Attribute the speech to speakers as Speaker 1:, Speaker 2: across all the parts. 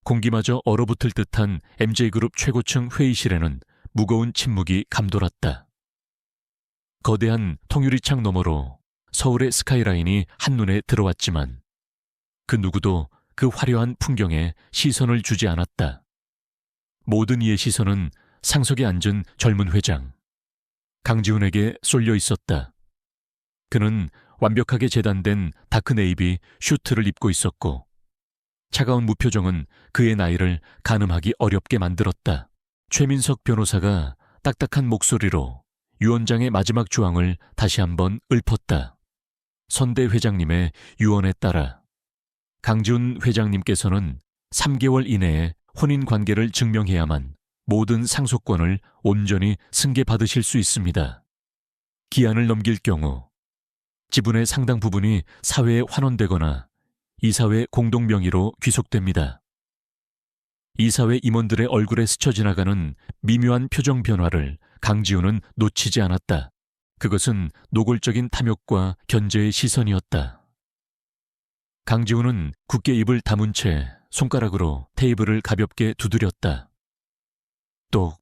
Speaker 1: 공기마저 얼어붙을 듯한 MJ그룹 최고층 회의실에는 무거운 침묵이 감돌았다. 거대한 통유리창 너머로 서울의 스카이라인이 한눈에 들어왔지만 그 누구도 그 화려한 풍경에 시선을 주지 않았다. 모든 이의 시선은 상석에 앉은 젊은 회장 강지훈에게 쏠려 있었다. 그는 완벽하게 재단된 다크네이비 슈트를 입고 있었고 차가운 무표정은 그의 나이를 가늠하기 어렵게 만들었다. 최민석 변호사가 딱딱한 목소리로 유 원장의 마지막 조항을 다시 한번 읊었다. 선대 회장님의 유언에 따라 강지훈 회장님께서는 3개월 이내에 혼인관계를 증명해야만 모든 상속권을 온전히 승계받으실 수 있습니다. 기한을 넘길 경우 지분의 상당 부분이 사회에 환원되거나 이사회 공동명의로 귀속됩니다. 이사회 임원들의 얼굴에 스쳐 지나가는 미묘한 표정 변화를 강지훈은 놓치지 않았다. 그것은 노골적인 탐욕과 견제의 시선이었다. 강지훈은 굳게 입을 다문 채 손가락으로 테이블을 가볍게 두드렸다. 똑,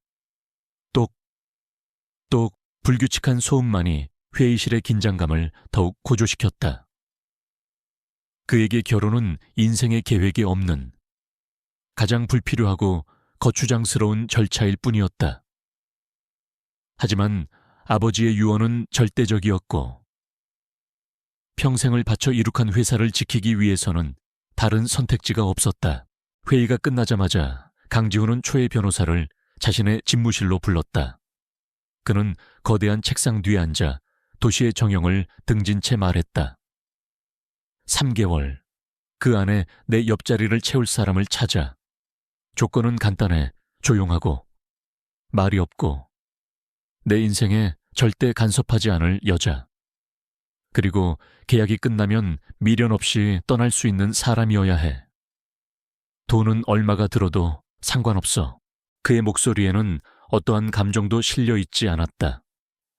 Speaker 1: 똑, 똑 불규칙한 소음만이 회의실의 긴장감을 더욱 고조시켰다. 그에게 결혼은 인생의 계획에 없는 가장 불필요하고 거추장스러운 절차일 뿐이었다. 하지만 아버지의 유언은 절대적이었고 평생을 바쳐 이룩한 회사를 지키기 위해서는 다른 선택지가 없었다. 회의가 끝나자마자 강지훈은 초의 변호사를 자신의 집무실로 불렀다. 그는 거대한 책상 뒤에 앉아 도시의 정형을 등진 채 말했다. 3개월, 그 안에 내 옆자리를 채울 사람을 찾아. 조건은 간단해, 조용하고, 말이 없고, 내 인생에 절대 간섭하지 않을 여자. 그리고 계약이 끝나면 미련 없이 떠날 수 있는 사람이어야 해. 돈은 얼마가 들어도 상관없어. 그의 목소리에는 어떠한 감정도 실려 있지 않았다.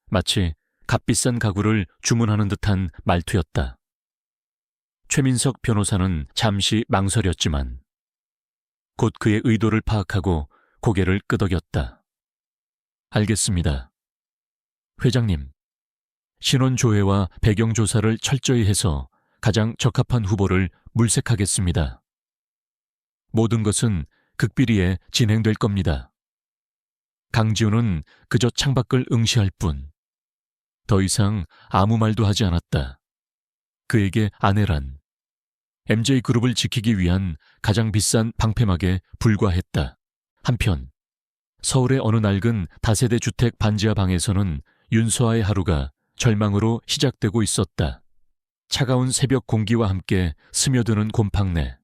Speaker 1: 마치 값비싼 가구를 주문하는 듯한 말투였다. 최민석 변호사는 잠시 망설였지만 곧 그의 의도를 파악하고 고개를 끄덕였다. 알겠습니다. 회장님, 신원조회와 배경조사를 철저히 해서 가장 적합한 후보를 물색하겠습니다. 모든 것은 극비리에 진행될 겁니다. 강지훈은 그저 창밖을 응시할 뿐 더 이상 아무 말도 하지 않았다. 그에게 아내란 MJ그룹을 지키기 위한 가장 비싼 방패막에 불과했다. 한편 서울의 어느 낡은 다세대 주택 반지하 방에서는 윤서아의 하루가 절망으로 시작되고 있었다. 차가운 새벽 공기와 함께 스며드는 곰팡내,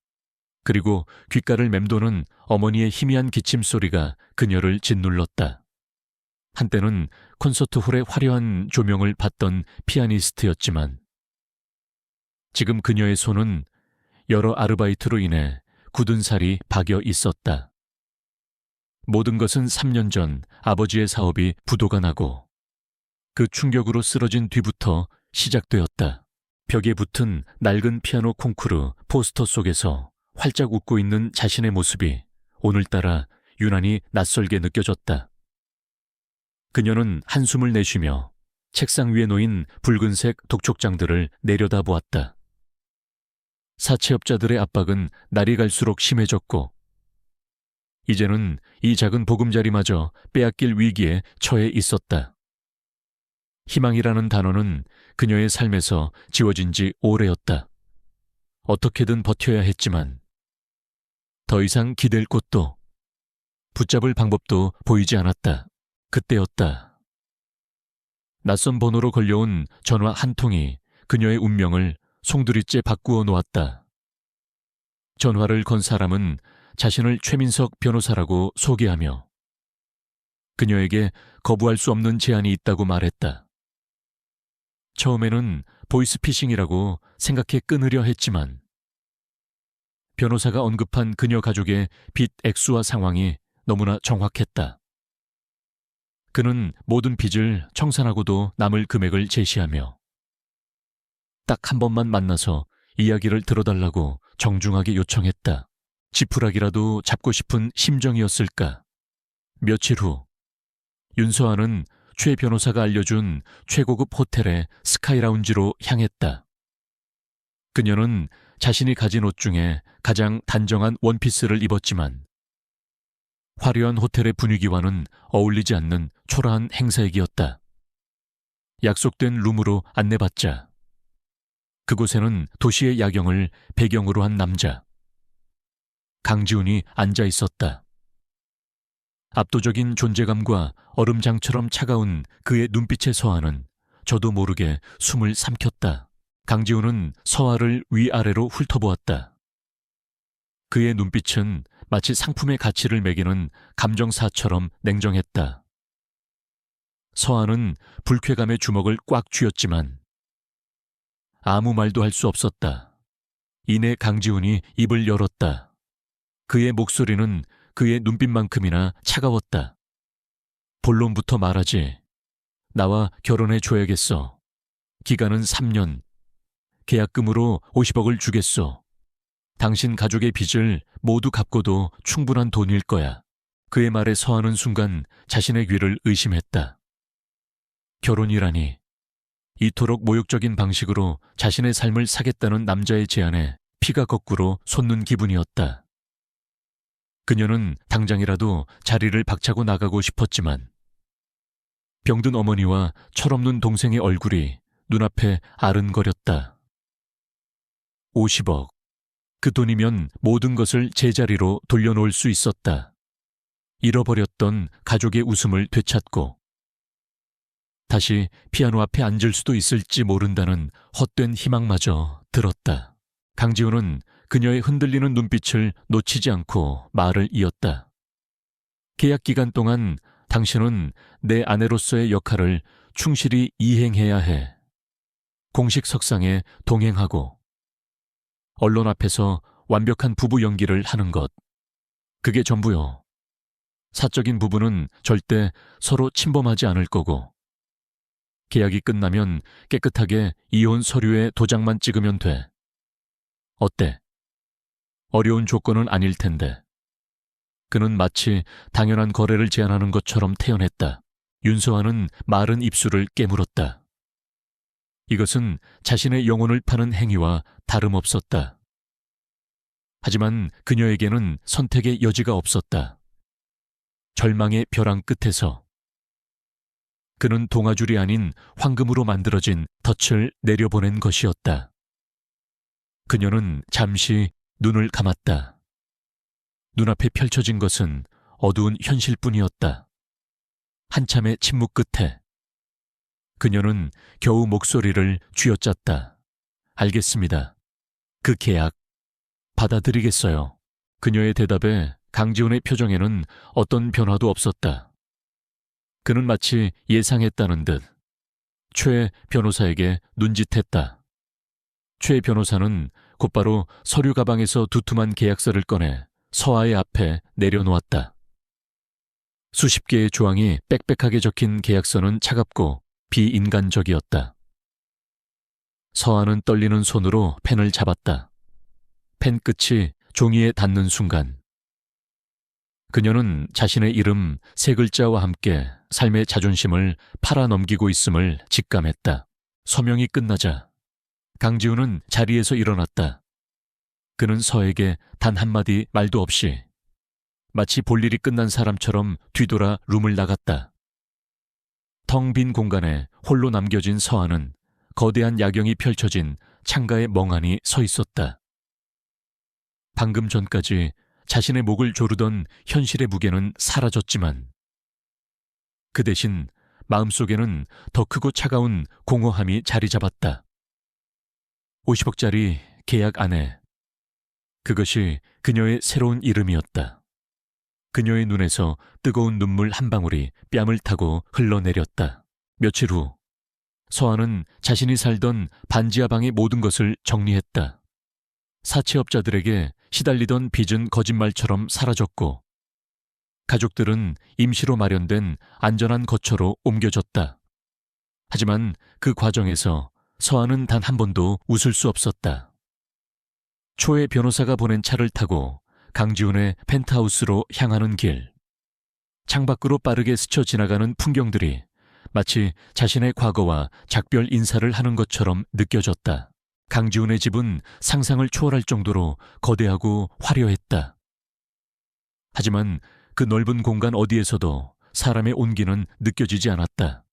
Speaker 1: 그리고 귓가를 맴도는 어머니의 희미한 기침 소리가 그녀를 짓눌렀다. 한때는 콘서트홀의 화려한 조명을 받던 피아니스트였지만 지금 그녀의 손은 여러 아르바이트로 인해 굳은 살이 박여 있었다. 모든 것은 3년 전 아버지의 사업이 부도가 나고 그 충격으로 쓰러진 뒤부터 시작되었다. 벽에 붙은 낡은 피아노 콩쿠르 포스터 속에서 활짝 웃고 있는 자신의 모습이 오늘따라 유난히 낯설게 느껴졌다. 그녀는 한숨을 내쉬며 책상 위에 놓인 붉은색 독촉장들을 내려다보았다. 사채업자들의 압박은 날이 갈수록 심해졌고 이제는 이 작은 보금자리마저 빼앗길 위기에 처해 있었다. 희망이라는 단어는 그녀의 삶에서 지워진 지 오래였다. 어떻게든 버텨야 했지만 더 이상 기댈 곳도 붙잡을 방법도 보이지 않았다. 그때였다. 낯선 번호로 걸려온 전화 한 통이 그녀의 운명을 송두리째 바꾸어 놓았다. 전화를 건 사람은 자신을 최민석 변호사라고 소개하며 그녀에게 거부할 수 없는 제안이 있다고 말했다. 처음에는 보이스피싱이라고 생각해 끊으려 했지만 변호사가 언급한 그녀 가족의 빚 액수와 상황이 너무나 정확했다. 그는 모든 빚을 청산하고도 남을 금액을 제시하며 딱 한 번만 만나서 이야기를 들어달라고 정중하게 요청했다. 지푸라기라도 잡고 싶은 심정이었을까. 며칠 후 윤서아는 최 변호사가 알려준 최고급 호텔의 스카이라운지로 향했다. 그녀는 자신이 가진 옷 중에 가장 단정한 원피스를 입었지만 화려한 호텔의 분위기와는 어울리지 않는 초라한 행사액이었다. 약속된 룸으로 안내받자 그곳에는 도시의 야경을 배경으로 한 남자 강지훈이 앉아 있었다. 압도적인 존재감과 얼음장처럼 차가운 그의 눈빛의 서아는 저도 모르게 숨을 삼켰다. 강지훈은 서아를 위아래로 훑어보았다. 그의 눈빛은 마치 상품의 가치를 매기는 감정사처럼 냉정했다. 서아는 불쾌감의 주먹을 꽉 쥐었지만 아무 말도 할 수 없었다. 이내 강지훈이 입을 열었다. 그의 목소리는 그의 눈빛만큼이나 차가웠다. 본론부터 말하지. 나와 결혼해 줘야겠어. 기간은 3년. 계약금으로 50억을 주겠소. 당신 가족의 빚을 모두 갚고도 충분한 돈일 거야. 그의 말에 서하는 순간 자신의 귀를 의심했다. 결혼이라니. 이토록 모욕적인 방식으로 자신의 삶을 사겠다는 남자의 제안에 피가 거꾸로 솟는 기분이었다. 그녀는 당장이라도 자리를 박차고 나가고 싶었지만 병든 어머니와 철없는 동생의 얼굴이 눈앞에 아른거렸다. 50억. 그 돈이면 모든 것을 제자리로 돌려놓을 수 있었다. 잃어버렸던 가족의 웃음을 되찾고 다시 피아노 앞에 앉을 수도 있을지 모른다는 헛된 희망마저 들었다. 강지훈은 그녀의 흔들리는 눈빛을 놓치지 않고 말을 이었다. 계약 기간 동안 당신은 내 아내로서의 역할을 충실히 이행해야 해. 공식 석상에 동행하고 언론 앞에서 완벽한 부부 연기를 하는 것. 그게 전부요. 사적인 부분은 절대 서로 침범하지 않을 거고 계약이 끝나면 깨끗하게 이혼 서류에 도장만 찍으면 돼. 어때? 어려운 조건은 아닐 텐데. 그는 마치 당연한 거래를 제안하는 것처럼 태연했다. 윤서아는 마른 입술을 깨물었다. 이것은 자신의 영혼을 파는 행위와 다름없었다. 하지만 그녀에게는 선택의 여지가 없었다. 절망의 벼랑 끝에서 그는 동아줄이 아닌 황금으로 만들어진 덫을 내려보낸 것이었다. 그녀는 잠시 눈을 감았다. 눈앞에 펼쳐진 것은 어두운 현실뿐이었다. 한참의 침묵 끝에 그녀는 겨우 목소리를 쥐어짰다. 알겠습니다. 그 계약 받아들이겠어요. 그녀의 대답에 강지훈의 표정에는 어떤 변화도 없었다. 그는 마치 예상했다는 듯 최 변호사에게 눈짓했다. 최 변호사는 곧바로 서류 가방에서 두툼한 계약서를 꺼내 서아의 앞에 내려놓았다. 수십 개의 조항이 빽빽하게 적힌 계약서는 차갑고 비인간적이었다. 서아는 떨리는 손으로 펜을 잡았다. 펜 끝이 종이에 닿는 순간 그녀는 자신의 이름 세 글자와 함께 삶의 자존심을 팔아넘기고 있음을 직감했다. 서명이 끝나자 강지훈은 자리에서 일어났다. 그는 서에게 단 한마디 말도 없이 마치 볼일이 끝난 사람처럼 뒤돌아 룸을 나갔다. 텅 빈 공간에 홀로 남겨진 서아는 거대한 야경이 펼쳐진 창가에 멍하니 서 있었다. 방금 전까지 자신의 목을 조르던 현실의 무게는 사라졌지만 그 대신 마음속에는 더 크고 차가운 공허함이 자리 잡았다. 50억짜리 계약 아내. 그것이 그녀의 새로운 이름이었다. 그녀의 눈에서 뜨거운 눈물 한 방울이 뺨을 타고 흘러내렸다. 며칠 후 서아는 자신이 살던 반지하 방의 모든 것을 정리했다. 사채업자들에게 시달리던 빚은 거짓말처럼 사라졌고 가족들은 임시로 마련된 안전한 거처로 옮겨졌다. 하지만 그 과정에서 서아는 단 한 번도 웃을 수 없었다. 초의 변호사가 보낸 차를 타고 강지훈의 펜트하우스로 향하는 길. 창밖으로 빠르게 스쳐 지나가는 풍경들이 마치 자신의 과거와 작별 인사를 하는 것처럼 느껴졌다. 강지훈의 집은 상상을 초월할 정도로 거대하고 화려했다. 하지만 그 넓은 공간 어디에서도 사람의 온기는 느껴지지 않았다.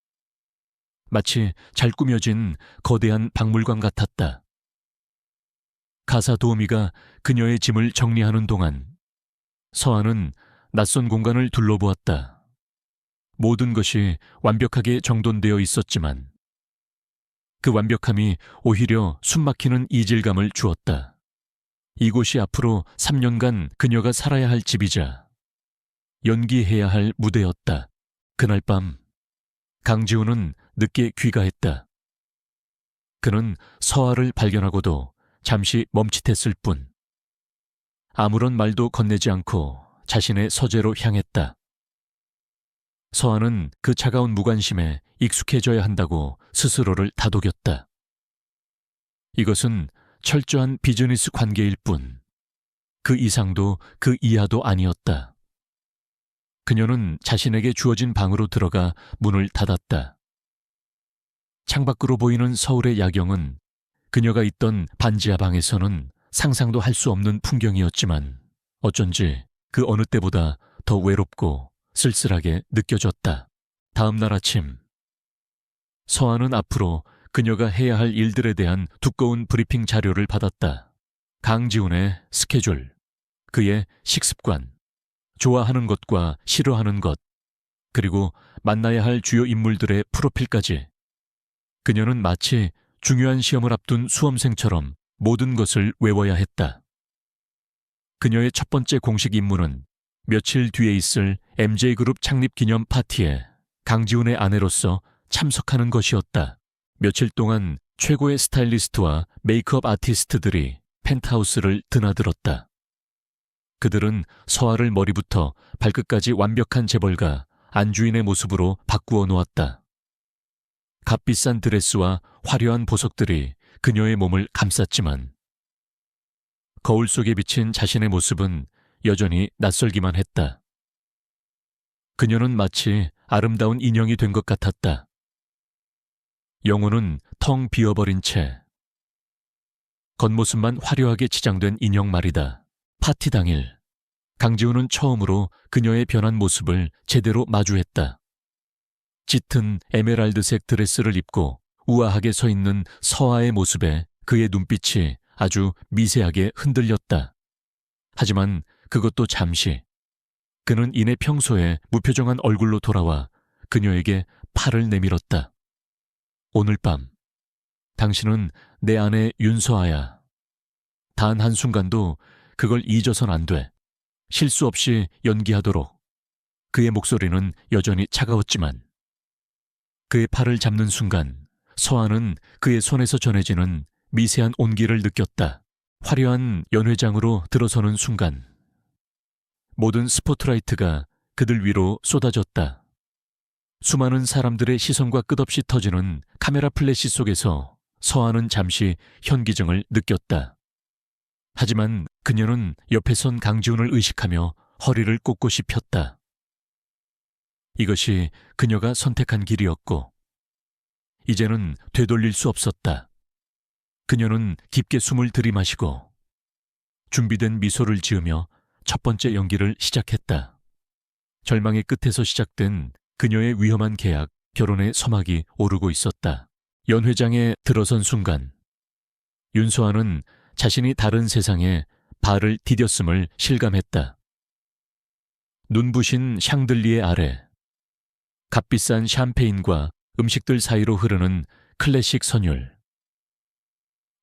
Speaker 1: 마치 잘 꾸며진 거대한 박물관 같았다. 가사 도우미가 그녀의 짐을 정리하는 동안 서한은 낯선 공간을 둘러보았다. 모든 것이 완벽하게 정돈되어 있었지만 그 완벽함이 오히려 숨막히는 이질감을 주었다. 이곳이 앞으로 3년간 그녀가 살아야 할 집이자 연기해야 할 무대였다. 그날 밤 강지훈은 늦게 귀가했다. 그는 서아를 발견하고도 잠시 멈칫했을 뿐 아무런 말도 건네지 않고 자신의 서재로 향했다. 서아는 그 차가운 무관심에 익숙해져야 한다고 스스로를 다독였다. 이것은 철저한 비즈니스 관계일 뿐 그 이상도 그 이하도 아니었다. 그녀는 자신에게 주어진 방으로 들어가 문을 닫았다. 창밖으로 보이는 서울의 야경은 그녀가 있던 반지하 방에서는 상상도 할 수 없는 풍경이었지만 어쩐지 그 어느 때보다 더 외롭고 쓸쓸하게 느껴졌다. 다음 날 아침 서아는 앞으로 그녀가 해야 할 일들에 대한 두꺼운 브리핑 자료를 받았다. 강지훈의 스케줄, 그의 식습관, 좋아하는 것과 싫어하는 것, 그리고 만나야 할 주요 인물들의 프로필까지. 그녀는 마치 중요한 시험을 앞둔 수험생처럼 모든 것을 외워야 했다. 그녀의 첫 번째 공식 임무는 며칠 뒤에 있을 MJ그룹 창립 기념 파티에 강지훈의 아내로서 참석하는 것이었다. 며칠 동안 최고의 스타일리스트와 메이크업 아티스트들이 펜트하우스를 드나들었다. 그들은 서아를 머리부터 발끝까지 완벽한 재벌가 안주인의 모습으로 바꾸어 놓았다. 값비싼 드레스와 화려한 보석들이 그녀의 몸을 감쌌지만 거울 속에 비친 자신의 모습은 여전히 낯설기만 했다. 그녀는 마치 아름다운 인형이 된 것 같았다. 영혼은 텅 비어버린 채 겉모습만 화려하게 치장된 인형 말이다. 파티 당일 강지훈은 처음으로 그녀의 변한 모습을 제대로 마주했다. 짙은 에메랄드색 드레스를 입고 우아하게 서 있는 서아의 모습에 그의 눈빛이 아주 미세하게 흔들렸다. 하지만 그것도 잠시. 그는 이내 평소에 무표정한 얼굴로 돌아와 그녀에게 팔을 내밀었다. 오늘 밤 당신은 내 아내 윤서아야. 단 한순간도 그걸 잊어선 안 돼. 실수 없이 연기하도록. 그의 목소리는 여전히 차가웠지만 그의 팔을 잡는 순간 서아는 그의 손에서 전해지는 미세한 온기를 느꼈다. 화려한 연회장으로 들어서는 순간 모든 스포트라이트가 그들 위로 쏟아졌다. 수많은 사람들의 시선과 끝없이 터지는 카메라 플래시 속에서 서아는 잠시 현기증을 느꼈다. 하지만 그녀는 옆에 선 강지훈을 의식하며 허리를 꼿꼿이 폈다. 이것이 그녀가 선택한 길이었고 이제는 되돌릴 수 없었다. 그녀는 깊게 숨을 들이마시고 준비된 미소를 지으며 첫 번째 연기를 시작했다. 절망의 끝에서 시작된 그녀의 위험한 계약, 결혼의 서막이 오르고 있었다. 연회장에 들어선 순간 윤서아는 자신이 다른 세상에 발을 디뎠음을 실감했다. 눈부신 샹들리에 아래 값비싼 샴페인과 음식들 사이로 흐르는 클래식 선율,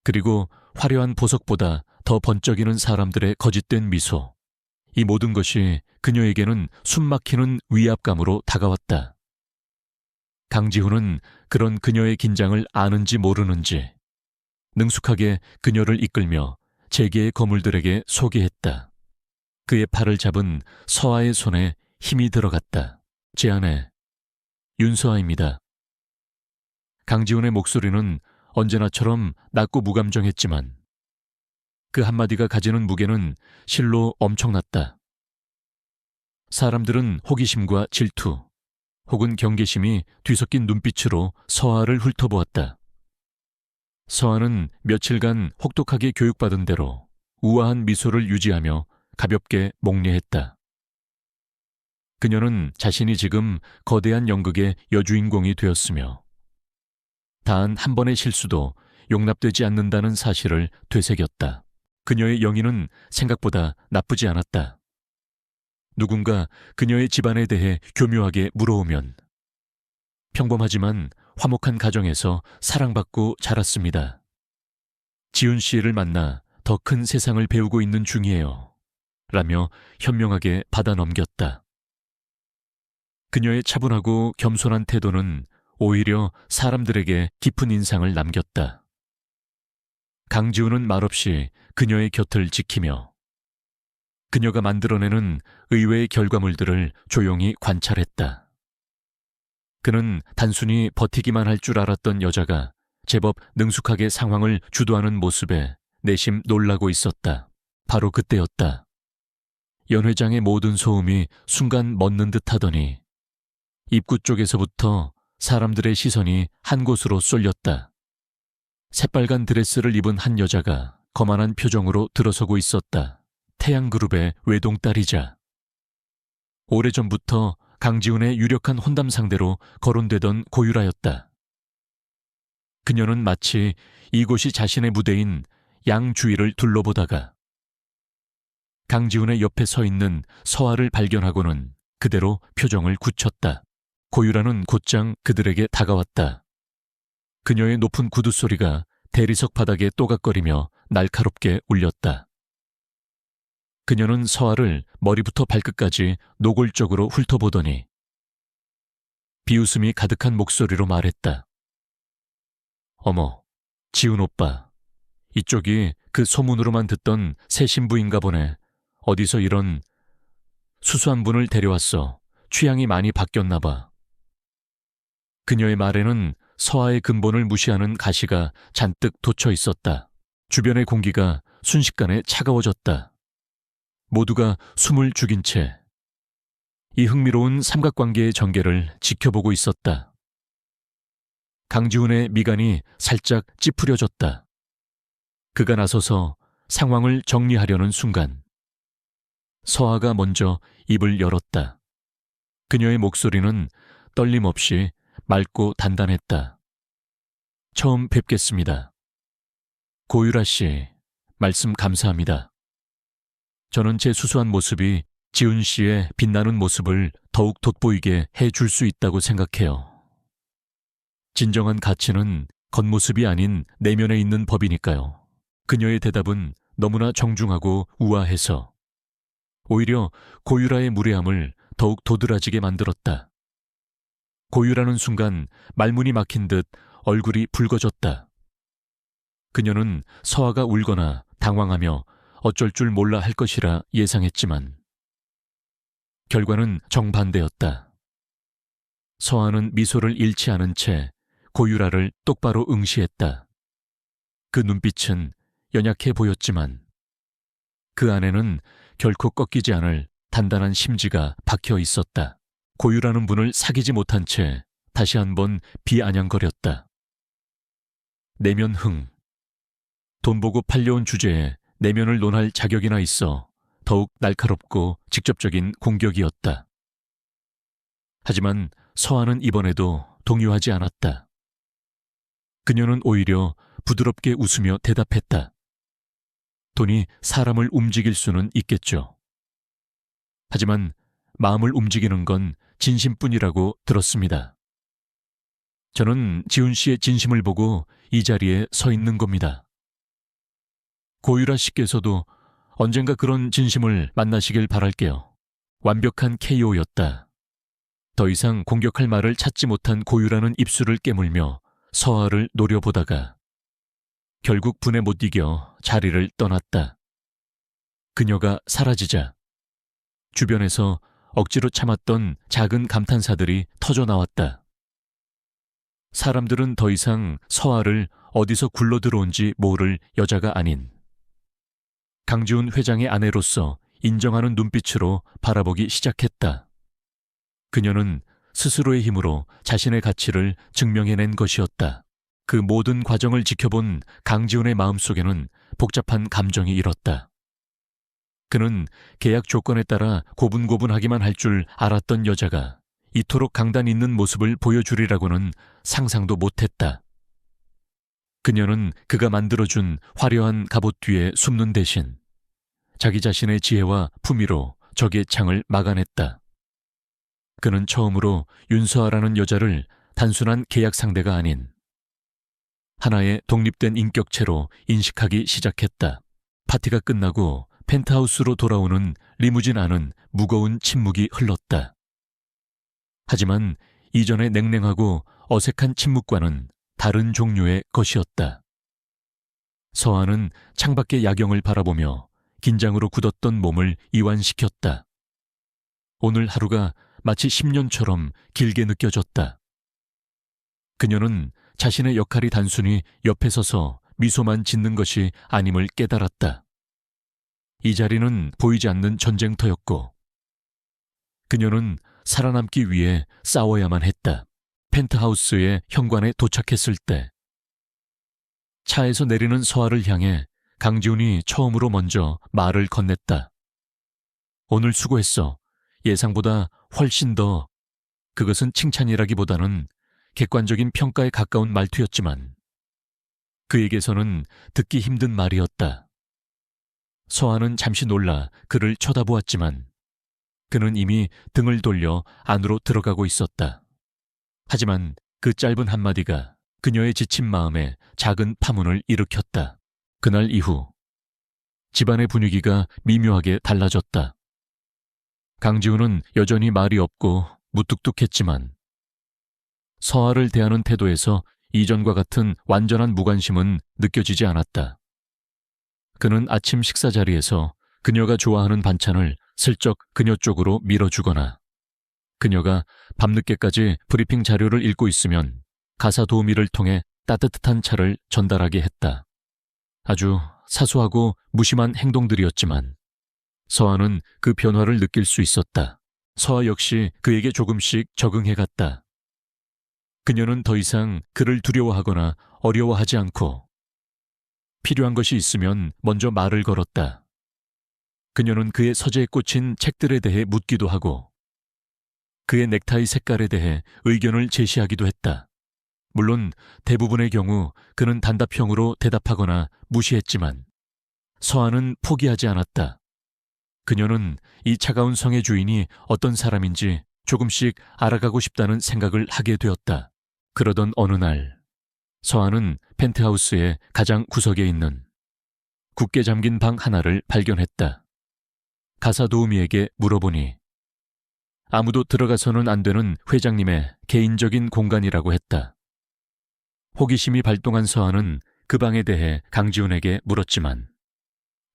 Speaker 1: 그리고 화려한 보석보다 더 번쩍이는 사람들의 거짓된 미소. 이 모든 것이 그녀에게는 숨막히는 위압감으로 다가왔다. 강지훈은 그런 그녀의 긴장을 아는지 모르는지 능숙하게 그녀를 이끌며 재계의 거물들에게 소개했다. 그의 팔을 잡은 서아의 손에 힘이 들어갔다. 제 아내 윤서아입니다. 강지훈의 목소리는 언제나처럼 낮고 무감정했지만 그 한마디가 가지는 무게는 실로 엄청났다. 사람들은 호기심과 질투, 혹은 경계심이 뒤섞인 눈빛으로 서아를 훑어보았다. 서아는 며칠간 혹독하게 교육받은 대로 우아한 미소를 유지하며 가볍게 목례했다. 그녀는 자신이 지금 거대한 연극의 여주인공이 되었으며 단 한 번의 실수도 용납되지 않는다는 사실을 되새겼다. 그녀의 영의는 생각보다 나쁘지 않았다. 누군가 그녀의 집안에 대해 교묘하게 물어오면 평범하지만 화목한 가정에서 사랑받고 자랐습니다. 지훈 씨를 만나 더 큰 세상을 배우고 있는 중이에요. 라며 현명하게 받아 넘겼다. 그녀의 차분하고 겸손한 태도는 오히려 사람들에게 깊은 인상을 남겼다. 강지훈은 말없이 그녀의 곁을 지키며 그녀가 만들어내는 의외의 결과물들을 조용히 관찰했다. 그는 단순히 버티기만 할 줄 알았던 여자가 제법 능숙하게 상황을 주도하는 모습에 내심 놀라고 있었다. 바로 그때였다. 연 회장의 모든 소음이 순간 멎는 듯 하더니 입구 쪽에서부터 사람들의 시선이 한 곳으로 쏠렸다. 새빨간 드레스를 입은 한 여자가 거만한 표정으로 들어서고 있었다. 태양그룹의 외동딸이자 오래전부터 강지훈의 유력한 혼담 상대로 거론되던 고유라였다. 그녀는 마치 이곳이 자신의 무대인 양 주위를 둘러보다가 강지훈의 옆에 서 있는 서아를 발견하고는 그대로 표정을 굳혔다. 고유라는 곧장 그들에게 다가왔다. 그녀의 높은 구두 소리가 대리석 바닥에 또각거리며 날카롭게 울렸다. 그녀는 서아를 머리부터 발끝까지 노골적으로 훑어보더니 비웃음이 가득한 목소리로 말했다. 어머, 지훈 오빠. 이쪽이 그 소문으로만 듣던 새 신부인가 보네. 어디서 이런 수수한 분을 데려왔어. 취향이 많이 바뀌었나 봐. 그녀의 말에는 서아의 근본을 무시하는 가시가 잔뜩 돋쳐 있었다. 주변의 공기가 순식간에 차가워졌다. 모두가 숨을 죽인 채 이 흥미로운 삼각관계의 전개를 지켜보고 있었다. 강지훈의 미간이 살짝 찌푸려졌다. 그가 나서서 상황을 정리하려는 순간 서아가 먼저 입을 열었다. 그녀의 목소리는 떨림 없이 맑고 단단했다. 처음 뵙겠습니다. 고유라 씨, 말씀 감사합니다. 저는 제 수수한 모습이 지훈 씨의 빛나는 모습을 더욱 돋보이게 해줄 수 있다고 생각해요. 진정한 가치는 겉모습이 아닌 내면에 있는 법이니까요. 그녀의 대답은 너무나 정중하고 우아해서 오히려 고유라의 무례함을 더욱 도드라지게 만들었다. 고유라는 순간 말문이 막힌 듯 얼굴이 붉어졌다. 그녀는 서아가 울거나 당황하며 어쩔 줄 몰라 할 것이라 예상했지만 결과는 정반대였다. 서아는 미소를 잃지 않은 채 고유라를 똑바로 응시했다. 그 눈빛은 연약해 보였지만 그 안에는 결코 꺾이지 않을 단단한 심지가 박혀 있었다. 고유라는 분을 사귀지 못한 채 다시 한번 비아냥거렸다. 내면 흥. 돈 보고 팔려온 주제에 내면을 논할 자격이나 있어 더욱 날카롭고 직접적인 공격이었다. 하지만 서아는 이번에도 동요하지 않았다. 그녀는 오히려 부드럽게 웃으며 대답했다. 돈이 사람을 움직일 수는 있겠죠. 하지만 마음을 움직이는 건 진심뿐이라고 들었습니다. 저는 지훈 씨의 진심을 보고 이 자리에 서 있는 겁니다. 고유라 씨께서도 언젠가 그런 진심을 만나시길 바랄게요. 완벽한 KO였다. 더 이상 공격할 말을 찾지 못한 고유라는 입술을 깨물며 서아를 노려보다가 결국 분에 못 이겨 자리를 떠났다. 그녀가 사라지자 주변에서 억지로 참았던 작은 감탄사들이 터져나왔다. 사람들은 더 이상 서아를 어디서 굴러 들어온지 모를 여자가 아닌 강지훈 회장의 아내로서 인정하는 눈빛으로 바라보기 시작했다. 그녀는 스스로의 힘으로 자신의 가치를 증명해낸 것이었다. 그 모든 과정을 지켜본 강지훈의 마음속에는 복잡한 감정이 일었다. 그는 계약 조건에 따라 고분고분하기만 할 줄 알았던 여자가 이토록 강단 있는 모습을 보여주리라고는 상상도 못했다. 그녀는 그가 만들어준 화려한 갑옷 뒤에 숨는 대신 자기 자신의 지혜와 품위로 적의 창을 막아냈다. 그는 처음으로 윤서아라는 여자를 단순한 계약 상대가 아닌 하나의 독립된 인격체로 인식하기 시작했다. 파티가 끝나고 펜트하우스로 돌아오는 리무진 안은 무거운 침묵이 흘렀다. 하지만 이전의 냉랭하고 어색한 침묵과는 다른 종류의 것이었다. 서아는 창밖의 야경을 바라보며 긴장으로 굳었던 몸을 이완시켰다. 오늘 하루가 마치 10년처럼 길게 느껴졌다. 그녀는 자신의 역할이 단순히 옆에 서서 미소만 짓는 것이 아님을 깨달았다. 이 자리는 보이지 않는 전쟁터였고 그녀는 살아남기 위해 싸워야만 했다. 펜트하우스의 현관에 도착했을 때 차에서 내리는 서아를 향해 강지훈이 처음으로 먼저 말을 건넸다. 오늘 수고했어. 예상보다 훨씬 더. 그것은 칭찬이라기보다는 객관적인 평가에 가까운 말투였지만 그에게서는 듣기 힘든 말이었다. 서아는 잠시 놀라 그를 쳐다보았지만 그는 이미 등을 돌려 안으로 들어가고 있었다. 하지만 그 짧은 한마디가 그녀의 지친 마음에 작은 파문을 일으켰다. 그날 이후 집안의 분위기가 미묘하게 달라졌다. 강지훈은 여전히 말이 없고 무뚝뚝했지만 서아를 대하는 태도에서 이전과 같은 완전한 무관심은 느껴지지 않았다. 그는 아침 식사 자리에서 그녀가 좋아하는 반찬을 슬쩍 그녀 쪽으로 밀어주거나 그녀가 밤늦게까지 브리핑 자료를 읽고 있으면 가사 도우미를 통해 따뜻한 차를 전달하게 했다. 아주 사소하고 무심한 행동들이었지만 서아는 그 변화를 느낄 수 있었다. 서아 역시 그에게 조금씩 적응해갔다. 그녀는 더 이상 그를 두려워하거나 어려워하지 않고 필요한 것이 있으면 먼저 말을 걸었다. 그녀는 그의 서재에 꽂힌 책들에 대해 묻기도 하고 그의 넥타이 색깔에 대해 의견을 제시하기도 했다. 물론 대부분의 경우 그는 단답형으로 대답하거나 무시했지만 서아는 포기하지 않았다. 그녀는 이 차가운 성의 주인이 어떤 사람인지 조금씩 알아가고 싶다는 생각을 하게 되었다. 그러던 어느 날 서아는 펜트하우스의 가장 구석에 있는 굳게 잠긴 방 하나를 발견했다. 가사 도우미에게 물어보니 아무도 들어가서는 안 되는 회장님의 개인적인 공간이라고 했다. 호기심이 발동한 서아는 그 방에 대해 강지훈에게 물었지만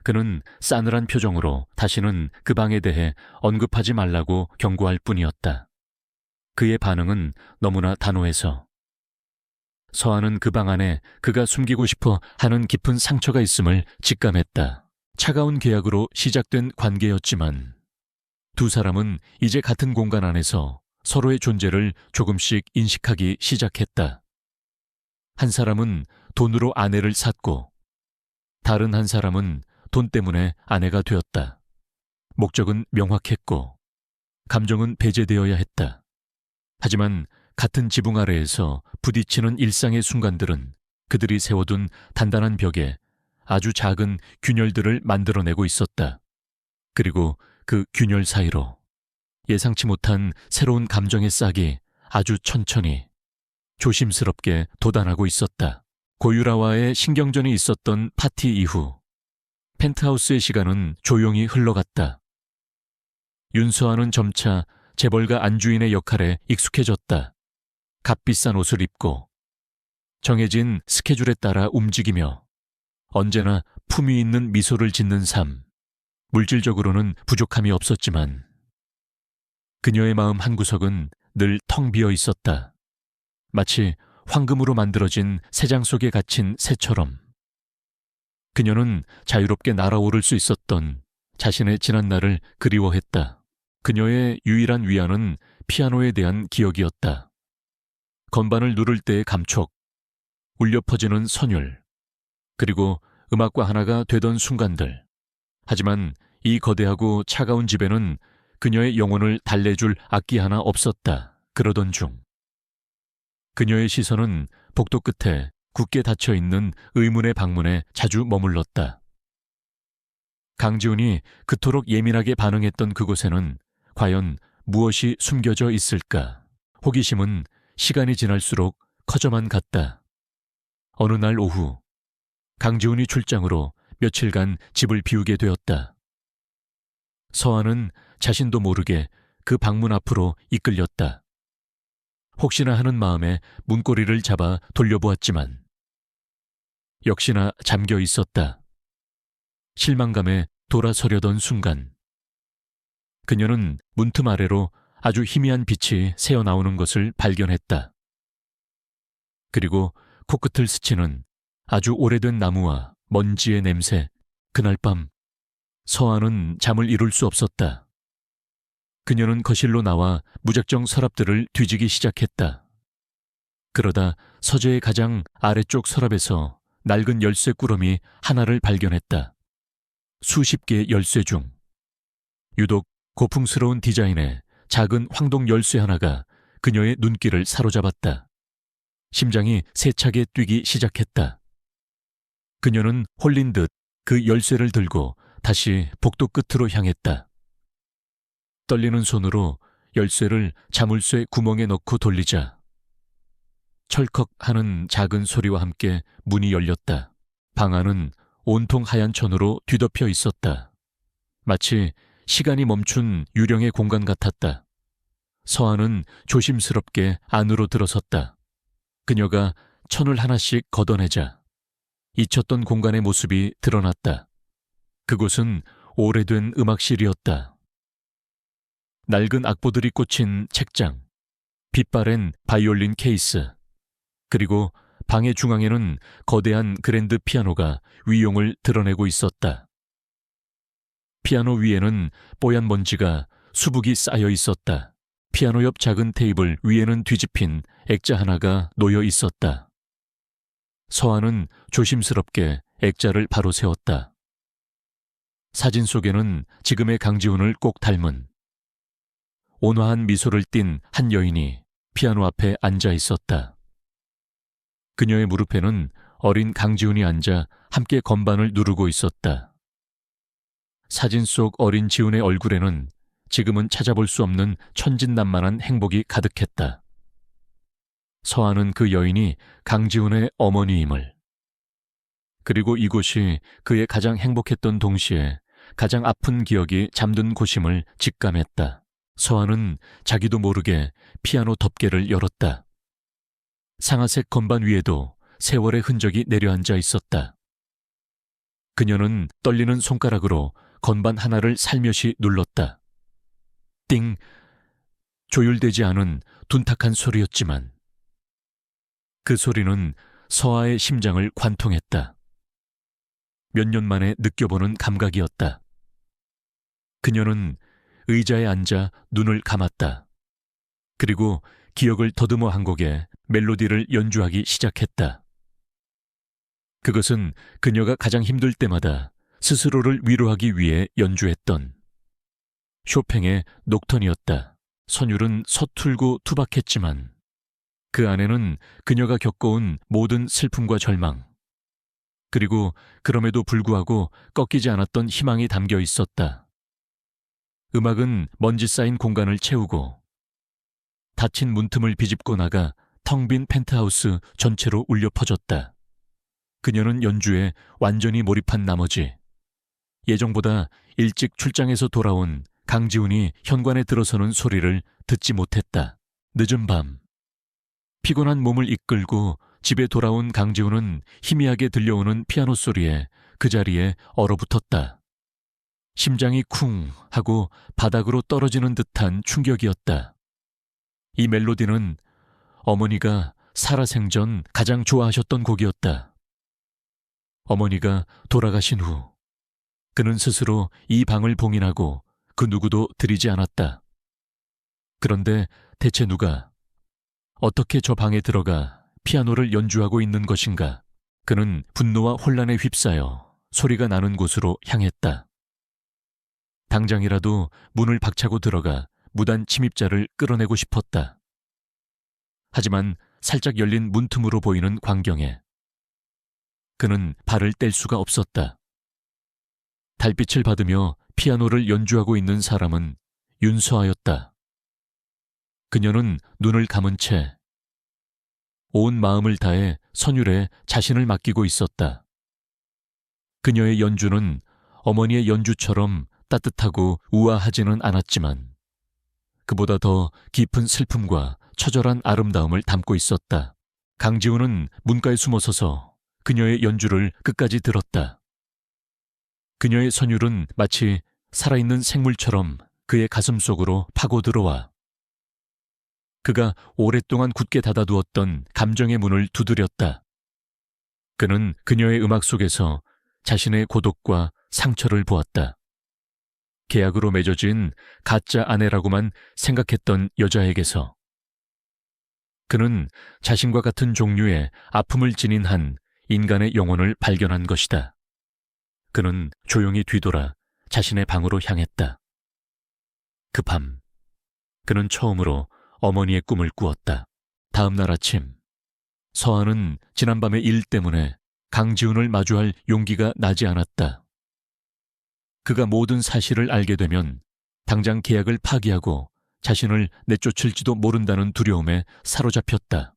Speaker 1: 그는 싸늘한 표정으로 다시는 그 방에 대해 언급하지 말라고 경고할 뿐이었다. 그의 반응은 너무나 단호해서 서아는 그 방 안에 그가 숨기고 싶어 하는 깊은 상처가 있음을 직감했다. 차가운 계약으로 시작된 관계였지만 두 사람은 이제 같은 공간 안에서 서로의 존재를 조금씩 인식하기 시작했다. 한 사람은 돈으로 아내를 샀고 다른 한 사람은 돈 때문에 아내가 되었다. 목적은 명확했고 감정은 배제되어야 했다. 하지만 같은 지붕 아래에서 부딪히는 일상의 순간들은 그들이 세워둔 단단한 벽에 아주 작은 균열들을 만들어내고 있었다. 그리고 그 균열 사이로 예상치 못한 새로운 감정의 싹이 아주 천천히 조심스럽게 돋아나고 있었다. 고유라와의 신경전이 있었던 파티 이후 펜트하우스의 시간은 조용히 흘러갔다. 윤서아는 점차 재벌가 안주인의 역할에 익숙해졌다. 값비싼 옷을 입고 정해진 스케줄에 따라 움직이며 언제나 품위 있는 미소를 짓는 삶. 물질적으로는 부족함이 없었지만 그녀의 마음 한구석은 늘 텅 비어 있었다. 마치 황금으로 만들어진 새장 속에 갇힌 새처럼. 그녀는 자유롭게 날아오를 수 있었던 자신의 지난 날을 그리워했다. 그녀의 유일한 위안은 피아노에 대한 기억이었다. 건반을 누를 때의 감촉, 울려 퍼지는 선율, 그리고 음악과 하나가 되던 순간들. 하지만 이 거대하고 차가운 집에는 그녀의 영혼을 달래줄 악기 하나 없었다. 그러던 중 그녀의 시선은 복도 끝에 굳게 닫혀있는 의문의 방문에 자주 머물렀다. 강지훈이 그토록 예민하게 반응했던 그곳에는 과연 무엇이 숨겨져 있을까? 호기심은 시간이 지날수록 커져만 갔다. 어느 날 오후, 강지훈이 출장으로 며칠간 집을 비우게 되었다. 서아는 자신도 모르게 그 방문 앞으로 이끌렸다. 혹시나 하는 마음에 문고리를 잡아 돌려보았지만 역시나 잠겨 있었다. 실망감에 돌아서려던 순간 그녀는 문틈 아래로 아주 희미한 빛이 새어나오는 것을 발견했다. 그리고 코끝을 스치는 아주 오래된 나무와 먼지의 냄새. 그날 밤 서아는 잠을 이룰 수 없었다. 그녀는 거실로 나와 무작정 서랍들을 뒤지기 시작했다. 그러다 서재의 가장 아래쪽 서랍에서 낡은 열쇠 꾸러미 하나를 발견했다. 수십 개의 열쇠 중 유독 고풍스러운 디자인의 작은 황동 열쇠 하나가 그녀의 눈길을 사로잡았다. 심장이 세차게 뛰기 시작했다. 그녀는 홀린 듯 그 열쇠를 들고 다시 복도 끝으로 향했다. 떨리는 손으로 열쇠를 자물쇠 구멍에 넣고 돌리자 철컥 하는 작은 소리와 함께 문이 열렸다. 방 안은 온통 하얀 천으로 뒤덮여 있었다. 마치 시간이 멈춘 유령의 공간 같았다. 서아는 조심스럽게 안으로 들어섰다. 그녀가 천을 하나씩 걷어내자 잊혔던 공간의 모습이 드러났다. 그곳은 오래된 음악실이었다. 낡은 악보들이 꽂힌 책장, 빛바랜 바이올린 케이스, 그리고 방의 중앙에는 거대한 그랜드 피아노가 위용을 드러내고 있었다. 피아노 위에는 뽀얀 먼지가 수북이 쌓여 있었다. 피아노 옆 작은 테이블 위에는 뒤집힌 액자 하나가 놓여 있었다. 서아는 조심스럽게 액자를 바로 세웠다. 사진 속에는 지금의 강지훈을 꼭 닮은 온화한 미소를 띤 한 여인이 피아노 앞에 앉아 있었다. 그녀의 무릎에는 어린 강지훈이 앉아 함께 건반을 누르고 있었다. 사진 속 어린 지훈의 얼굴에는 지금은 찾아볼 수 없는 천진난만한 행복이 가득했다. 서아는 그 여인이 강지훈의 어머니임을, 그리고 이곳이 그의 가장 행복했던 동시에 가장 아픈 기억이 잠든 곳임을 직감했다. 서아는 자기도 모르게 피아노 덮개를 열었다. 상아색 건반 위에도 세월의 흔적이 내려앉아 있었다. 그녀는 떨리는 손가락으로 건반 하나를 살며시 눌렀다. 띵! 조율되지 않은 둔탁한 소리였지만 그 소리는 서아의 심장을 관통했다. 몇 년 만에 느껴보는 감각이었다. 그녀는 의자에 앉아 눈을 감았다. 그리고 기억을 더듬어 한 곡의 멜로디를 연주하기 시작했다. 그것은 그녀가 가장 힘들 때마다 스스로를 위로하기 위해 연주했던 쇼팽의 녹턴이었다. 선율은 서툴고 투박했지만 그 안에는 그녀가 겪어온 모든 슬픔과 절망, 그리고 그럼에도 불구하고 꺾이지 않았던 희망이 담겨 있었다. 음악은 먼지 쌓인 공간을 채우고 닫힌 문틈을 비집고 나가 텅 빈 펜트하우스 전체로 울려 퍼졌다. 그녀는 연주에 완전히 몰입한 나머지 예정보다 일찍 출장에서 돌아온 강지훈이 현관에 들어서는 소리를 듣지 못했다. 늦은 밤, 피곤한 몸을 이끌고 집에 돌아온 강지훈은 희미하게 들려오는 피아노 소리에 그 자리에 얼어붙었다. 심장이 쿵 하고 바닥으로 떨어지는 듯한 충격이었다. 이 멜로디는 어머니가 살아생전 가장 좋아하셨던 곡이었다. 어머니가 돌아가신 후 그는 스스로 이 방을 봉인하고 그 누구도 들이지 않았다. 그런데 대체 누가 어떻게 저 방에 들어가 피아노를 연주하고 있는 것인가? 그는 분노와 혼란에 휩싸여 소리가 나는 곳으로 향했다. 당장이라도 문을 박차고 들어가 무단 침입자를 끌어내고 싶었다. 하지만 살짝 열린 문틈으로 보이는 광경에 그는 발을 뗄 수가 없었다. 달빛을 받으며 피아노를 연주하고 있는 사람은 윤서아였다. 그녀는 눈을 감은 채 온 마음을 다해 선율에 자신을 맡기고 있었다. 그녀의 연주는 어머니의 연주처럼 따뜻하고 우아하지는 않았지만 그보다 더 깊은 슬픔과 처절한 아름다움을 담고 있었다. 강지훈은 문가에 숨어서서 그녀의 연주를 끝까지 들었다. 그녀의 선율은 마치 살아있는 생물처럼 그의 가슴 속으로 파고 들어와 그가 오랫동안 굳게 닫아두었던 감정의 문을 두드렸다. 그는 그녀의 음악 속에서 자신의 고독과 상처를 보았다. 계약으로 맺어진 가짜 아내라고만 생각했던 여자에게서 그는 자신과 같은 종류의 아픔을 지닌 한 인간의 영혼을 발견한 것이다. 그는 조용히 뒤돌아 자신의 방으로 향했다. 그 밤, 그는 처음으로 어머니의 꿈을 꾸었다. 다음 날 아침, 서아는 지난밤의 일 때문에 강지훈을 마주할 용기가 나지 않았다. 그가 모든 사실을 알게 되면 당장 계약을 파기하고 자신을 내쫓을지도 모른다는 두려움에 사로잡혔다.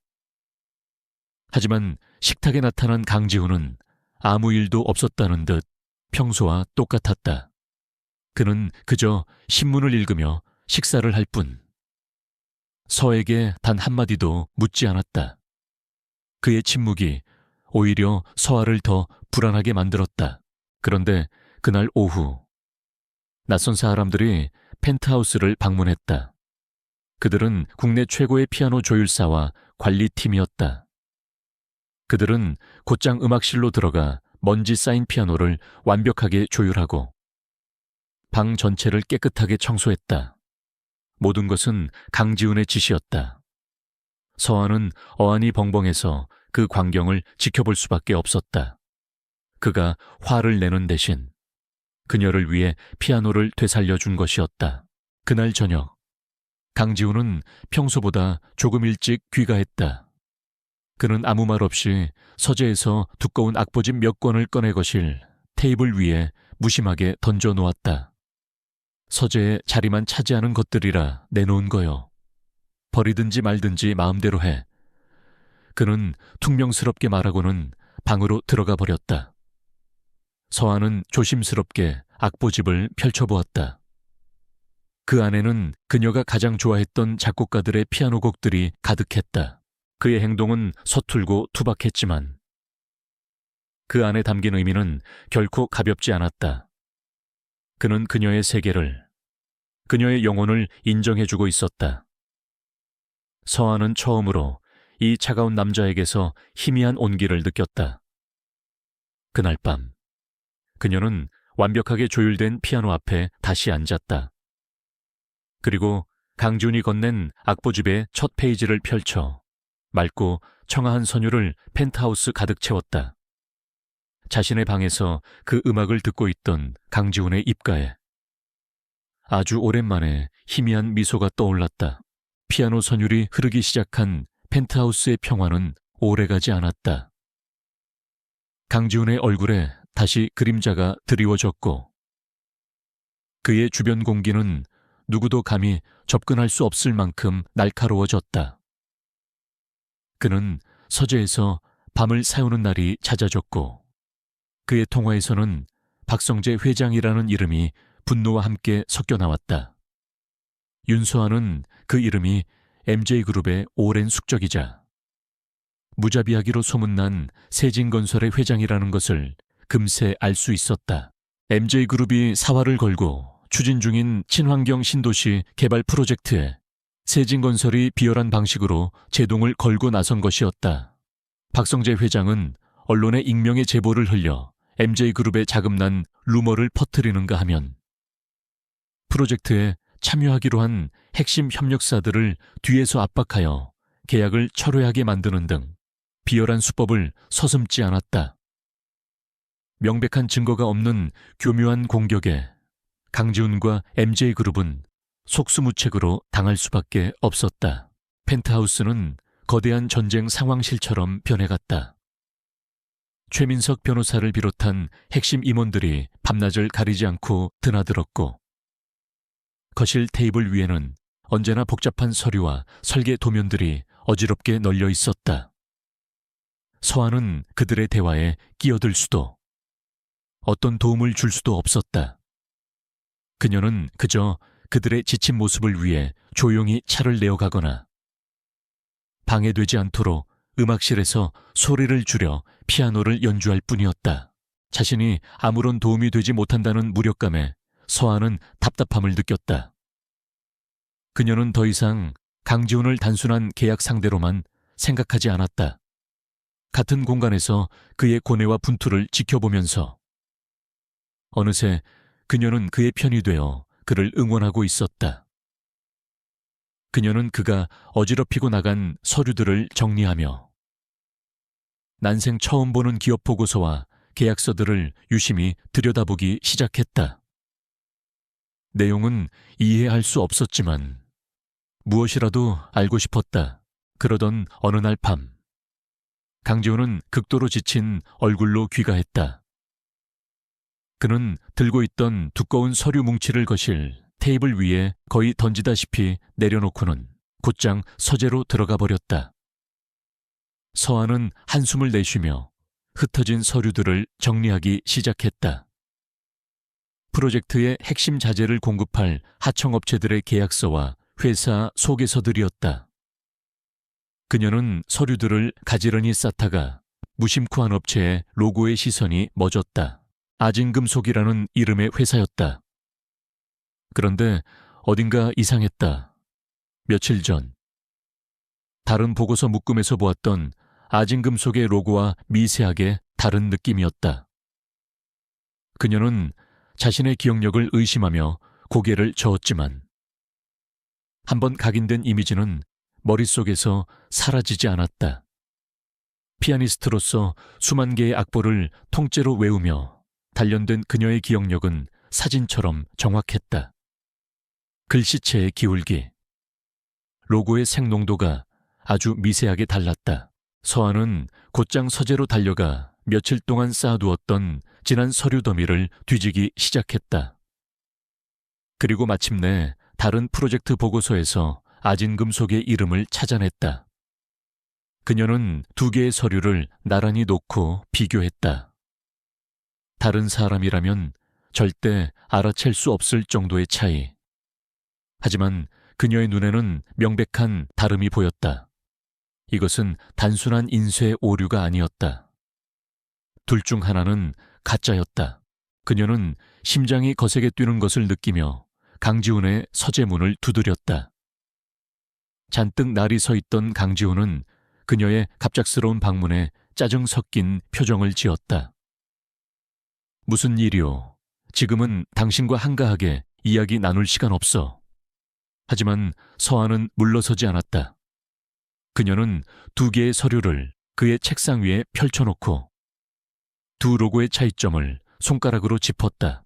Speaker 1: 하지만 식탁에 나타난 강지훈은 아무 일도 없었다는 듯 평소와 똑같았다. 그는 그저 신문을 읽으며 식사를 할 뿐. 서에게 단 한마디도 묻지 않았다. 그의 침묵이 오히려 서아를 더 불안하게 만들었다. 그런데 그날 오후 낯선 사람들이 펜트하우스를 방문했다. 그들은 국내 최고의 피아노 조율사와 관리팀이었다. 그들은 곧장 음악실로 들어가 먼지 쌓인 피아노를 완벽하게 조율하고 방 전체를 깨끗하게 청소했다. 모든 것은 강지훈의 지시였다. 서아는 어안이 벙벙해서 그 광경을 지켜볼 수밖에 없었다. 그가 화를 내는 대신 그녀를 위해 피아노를 되살려준 것이었다. 그날 저녁, 강지훈은 평소보다 조금 일찍 귀가했다. 그는 아무 말 없이 서재에서 두꺼운 악보집 몇 권을 꺼내 거실 테이블 위에 무심하게 던져 놓았다. 서재에 자리만 차지하는 것들이라 내놓은 거요. 버리든지 말든지 마음대로 해. 그는 퉁명스럽게 말하고는 방으로 들어가 버렸다. 서아는 조심스럽게 악보집을 펼쳐보았다. 그 안에는 그녀가 가장 좋아했던 작곡가들의 피아노 곡들이 가득했다. 그의 행동은 서툴고 투박했지만 그 안에 담긴 의미는 결코 가볍지 않았다. 그는 그녀의 세계를, 그녀의 영혼을 인정해주고 있었다. 서아는 처음으로 이 차가운 남자에게서 희미한 온기를 느꼈다. 그날 밤, 그녀는 완벽하게 조율된 피아노 앞에 다시 앉았다. 그리고 강지훈이 건넨 악보집의 첫 페이지를 펼쳐 맑고 청아한 선율을 펜트하우스 가득 채웠다. 자신의 방에서 그 음악을 듣고 있던 강지훈의 입가에 아주 오랜만에 희미한 미소가 떠올랐다. 피아노 선율이 흐르기 시작한 펜트하우스의 평화는 오래가지 않았다. 강지훈의 얼굴에 다시 그림자가 드리워졌고 그의 주변 공기는 누구도 감히 접근할 수 없을 만큼 날카로워졌다. 그는 서재에서 밤을 새우는 날이 잦아졌고 그의 통화에서는 박성재 회장이라는 이름이 분노와 함께 섞여 나왔다. 윤서아는 그 이름이 MJ그룹의 오랜 숙적이자 무자비하기로 소문난 세진건설의 회장이라는 것을 금세 알 수 있었다. MJ그룹이 사활을 걸고 추진 중인 친환경 신도시 개발 프로젝트에 세진건설이 비열한 방식으로 제동을 걸고 나선 것이었다. 박성재 회장은 언론에 익명의 제보를 흘려 MJ그룹에 자금난 루머를 퍼뜨리는가 하면 프로젝트에 참여하기로 한 핵심 협력사들을 뒤에서 압박하여 계약을 철회하게 만드는 등 비열한 수법을 서슴지 않았다. 명백한 증거가 없는 교묘한 공격에 강지훈과 MJ그룹은 속수무책으로 당할 수밖에 없었다. 펜트하우스는 거대한 전쟁 상황실처럼 변해갔다. 최민석 변호사를 비롯한 핵심 임원들이 밤낮을 가리지 않고 드나들었고 거실 테이블 위에는 언제나 복잡한 서류와 설계 도면들이 어지럽게 널려 있었다. 서한은 그들의 대화에 끼어들 수도 어떤 도움을 줄 수도 없었다. 그녀는 그저 그들의 지친 모습을 위해 조용히 차를 내어가거나 방해되지 않도록 음악실에서 소리를 줄여 피아노를 연주할 뿐이었다. 자신이 아무런 도움이 되지 못한다는 무력감에 서한은 답답함을 느꼈다. 그녀는 더 이상 강지훈을 단순한 계약 상대로만 생각하지 않았다. 같은 공간에서 그의 고뇌와 분투를 지켜보면서 어느새 그녀는 그의 편이 되어 그를 응원하고 있었다. 그녀는 그가 어지럽히고 나간 서류들을 정리하며 난생 처음 보는 기업 보고서와 계약서들을 유심히 들여다보기 시작했다. 내용은 이해할 수 없었지만 무엇이라도 알고 싶었다. 그러던 어느 날 밤, 강지훈은 극도로 지친 얼굴로 귀가했다. 그는 들고 있던 두꺼운 서류 뭉치를 거실 테이블 위에 거의 던지다시피 내려놓고는 곧장 서재로 들어가 버렸다. 서한은 한숨을 내쉬며 흩어진 서류들을 정리하기 시작했다. 프로젝트의 핵심 자재를 공급할 하청업체들의 계약서와 회사 소개서들이었다. 그녀는 서류들을 가지런히 쌓다가 무심코 한 업체의 로고의 시선이 멎었다. 아진금속이라는 이름의 회사였다. 그런데 어딘가 이상했다. 며칠 전 다른 보고서 묶음에서 보았던 아진금속의 로고와 미세하게 다른 느낌이었다. 그녀는 자신의 기억력을 의심하며 고개를 저었지만 한번 각인된 이미지는 머릿속에서 사라지지 않았다. 피아니스트로서 수만 개의 악보를 통째로 외우며 단련된 그녀의 기억력은 사진처럼 정확했다. 글씨체의 기울기, 로고의 색농도가 아주 미세하게 달랐다. 서한은 곧장 서재로 달려가 며칠 동안 쌓아두었던 지난 서류 더미를 뒤지기 시작했다. 그리고 마침내 다른 프로젝트 보고서에서 아진금속의 이름을 찾아냈다. 그녀는 두 개의 서류를 나란히 놓고 비교했다. 다른 사람이라면 절대 알아챌 수 없을 정도의 차이. 하지만 그녀의 눈에는 명백한 다름이 보였다. 이것은 단순한 인쇄 오류가 아니었다. 둘 중 하나는 가짜였다. 그녀는 심장이 거세게 뛰는 것을 느끼며 강지훈의 서재문을 두드렸다. 잔뜩 날이 서 있던 강지훈은 그녀의 갑작스러운 방문에 짜증 섞인 표정을 지었다. 무슨 일이오? 지금은 당신과 한가하게 이야기 나눌 시간 없어. 하지만 서한은 물러서지 않았다. 그녀는 두 개의 서류를 그의 책상 위에 펼쳐놓고 두 로고의 차이점을 손가락으로 짚었다.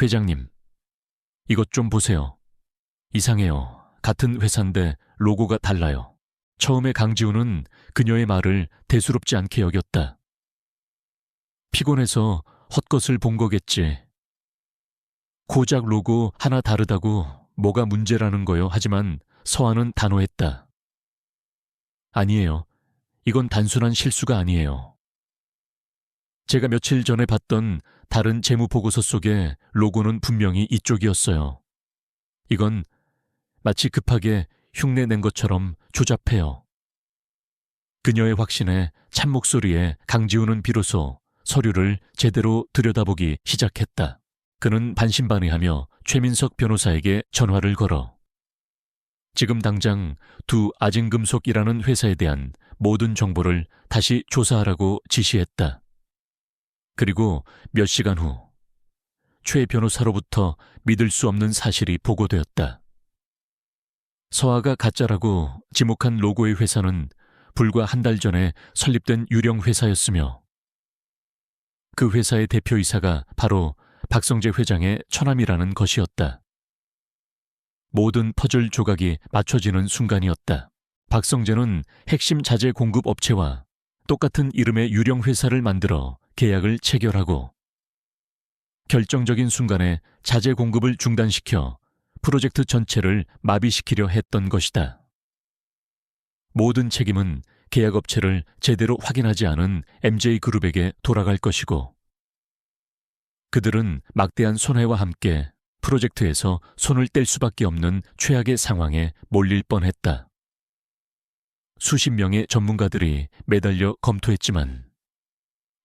Speaker 1: 회장님, 이것 좀 보세요. 이상해요. 같은 회사인데 로고가 달라요. 처음에 강지훈은 그녀의 말을 대수롭지 않게 여겼다. 피곤해서 헛것을 본 거겠지. 고작 로고 하나 다르다고 뭐가 문제라는 거요. 하지만 서한은 단호했다. 아니에요. 이건 단순한 실수가 아니에요. 제가 며칠 전에 봤던 다른 재무보고서 속에 로고는 분명히 이쪽이었어요. 이건 마치 급하게 흉내 낸 것처럼 조잡해요. 그녀의 확신에 찬 목소리에 강지훈은 비로소 서류를 제대로 들여다보기 시작했다. 그는 반신반의하며 최민석 변호사에게 전화를 걸어 지금 당장 두 아진금속이라는 회사에 대한 모든 정보를 다시 조사하라고 지시했다. 그리고 몇 시간 후 최 변호사로부터 믿을 수 없는 사실이 보고되었다. 서아가 가짜라고 지목한 로고의 회사는 불과 한 달 전에 설립된 유령 회사였으며 그 회사의 대표이사가 바로 박성재 회장의 처남이라는 것이었다. 모든 퍼즐 조각이 맞춰지는 순간이었다. 박성재는 핵심 자재 공급 업체와 똑같은 이름의 유령 회사를 만들어 계약을 체결하고 결정적인 순간에 자재 공급을 중단시켜 프로젝트 전체를 마비시키려 했던 것이다. 모든 책임은 계약업체를 제대로 확인하지 않은 MJ그룹에게 돌아갈 것이고 그들은 막대한 손해와 함께 프로젝트에서 손을 뗄 수밖에 없는 최악의 상황에 몰릴 뻔했다. 수십 명의 전문가들이 매달려 검토했지만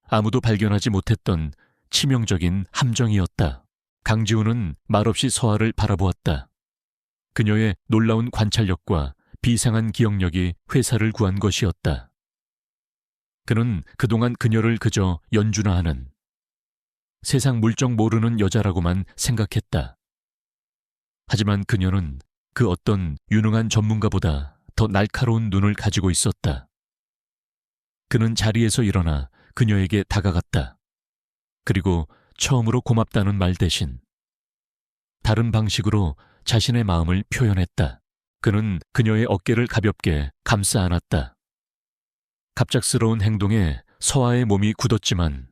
Speaker 1: 아무도 발견하지 못했던 치명적인 함정이었다. 강지훈은 말없이 서아를 바라보았다. 그녀의 놀라운 관찰력과 비상한 기억력이 회사를 구한 것이었다. 그는 그동안 그녀를 그저 연준화하는 세상 물정 모르는 여자라고만 생각했다. 하지만 그녀는 그 어떤 유능한 전문가보다 더 날카로운 눈을 가지고 있었다. 그는 자리에서 일어나 그녀에게 다가갔다. 그리고 처음으로 고맙다는 말 대신 다른 방식으로 자신의 마음을 표현했다. 그는 그녀의 어깨를 가볍게 감싸 안았다. 갑작스러운 행동에 서아의 몸이 굳었지만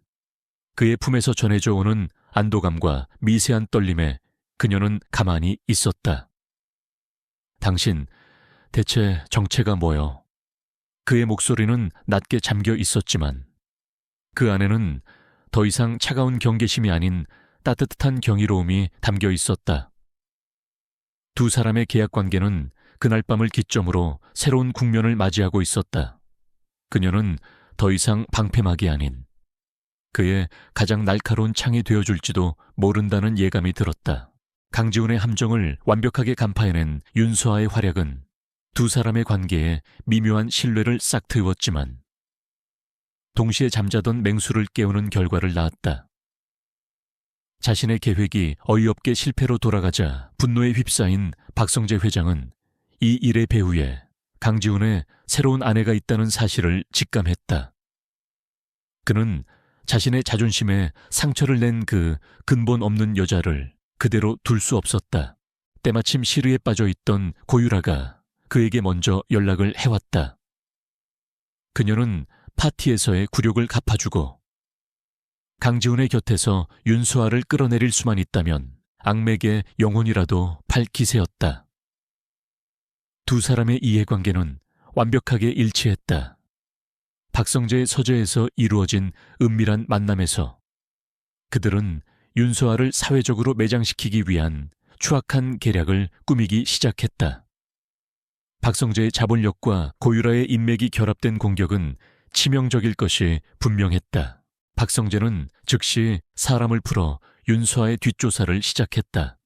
Speaker 1: 그의 품에서 전해져 오는 안도감과 미세한 떨림에 그녀는 가만히 있었다. 당신, 대체 정체가 뭐요? 그의 목소리는 낮게 잠겨 있었지만 그 안에는 더 이상 차가운 경계심이 아닌 따뜻한 경이로움이 담겨 있었다. 두 사람의 계약 관계는 그날 밤을 기점으로 새로운 국면을 맞이하고 있었다. 그녀는 더 이상 방패막이 아닌 그의 가장 날카로운 창이 되어줄지도 모른다는 예감이 들었다. 강지훈의 함정을 완벽하게 간파해낸 윤서아의 활약은 두 사람의 관계에 미묘한 신뢰를 싹 트웠지만 동시에 잠자던 맹수를 깨우는 결과를 낳았다. 자신의 계획이 어이없게 실패로 돌아가자 분노에 휩싸인 박성재 회장은 이 일의 배후에 강지훈의 새로운 아내가 있다는 사실을 직감했다. 그는 자신의 자존심에 상처를 낸 그 근본 없는 여자를 그대로 둘 수 없었다. 때마침 시르에 빠져 있던 고유라가 그에게 먼저 연락을 해왔다. 그녀는 파티에서의 굴욕을 갚아주고 강지훈의 곁에서 윤수아를 끌어내릴 수만 있다면 악맥의 영혼이라도 팔 기세였다. 두 사람의 이해관계는 완벽하게 일치했다. 박성재의 서재에서 이루어진 은밀한 만남에서 그들은 윤수아를 사회적으로 매장시키기 위한 추악한 계략을 꾸미기 시작했다. 박성재의 자본력과 고유라의 인맥이 결합된 공격은 치명적일 것이 분명했다. 박성재는 즉시 사람을 풀어 윤수아의 뒷조사를 시작했다.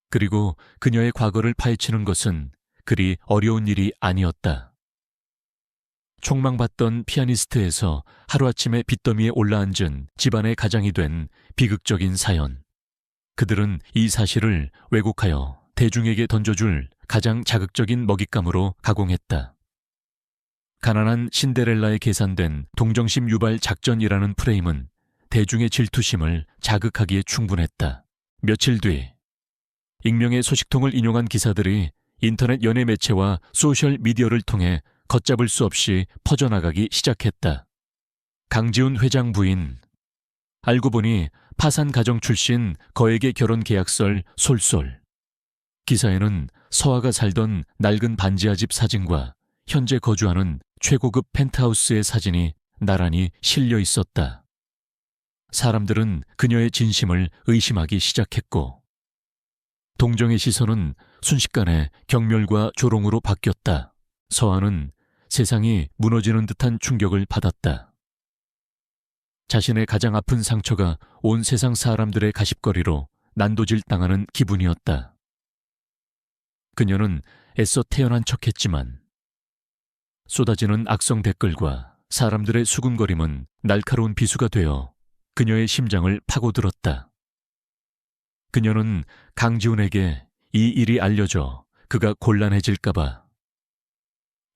Speaker 1: 그리고 그녀의 과거를 파헤치는 것은 그리 어려운 일이 아니었다. 촉망받던 피아니스트에서 하루아침에 빚더미에 올라앉은 집안의 가장이 된 비극적인 사연. 그들은 이 사실을 왜곡하여 대중에게 던져줄 가장 자극적인 먹잇감으로 가공했다. 가난한 신데렐라에 계산된 동정심 유발 작전이라는 프레임은 대중의 질투심을 자극하기에 충분했다. 며칠 뒤 익명의 소식통을 인용한 기사들이 인터넷 연예 매체와 소셜 미디어를 통해 걷잡을 수 없이 퍼져나가기 시작했다. 강지훈 회장 부인, 알고 보니 파산 가정 출신 거액의 결혼 계약설 솔솔. 기사에는 서아가 살던 낡은 반지하 집 사진과 현재 거주하는 최고급 펜트하우스의 사진이 나란히 실려 있었다. 사람들은 그녀의 진심을 의심하기 시작했고 동정의 시선은 순식간에 경멸과 조롱으로 바뀌었다. 서아는 세상이 무너지는 듯한 충격을 받았다. 자신의 가장 아픈 상처가 온 세상 사람들의 가십거리로 난도질 당하는 기분이었다. 그녀는 애써 태연한 척했지만 쏟아지는 악성 댓글과 사람들의 수군거림은 날카로운 비수가 되어 그녀의 심장을 파고들었다. 그녀는 강지훈에게 이 일이 알려져 그가 곤란해질까봐,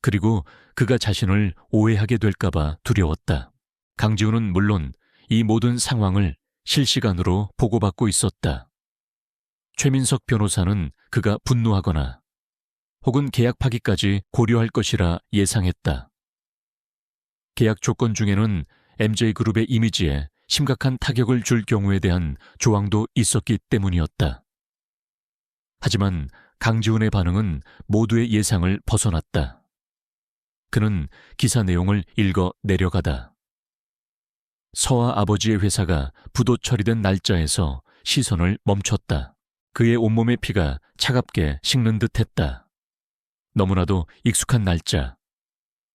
Speaker 1: 그리고 그가 자신을 오해하게 될까봐 두려웠다. 강지훈은 물론 이 모든 상황을 실시간으로 보고받고 있었다. 최민석 변호사는 그가 분노하거나 혹은 계약 파기까지 고려할 것이라 예상했다. 계약 조건 중에는 MJ그룹의 이미지에 심각한 타격을 줄 경우에 대한 조항도 있었기 때문이었다. 하지만 강지훈의 반응은 모두의 예상을 벗어났다. 그는 기사 내용을 읽어 내려가다 서아 아버지의 회사가 부도 처리된 날짜에서 시선을 멈췄다. 그의 온몸의 피가 차갑게 식는 듯했다. 너무나도 익숙한 날짜.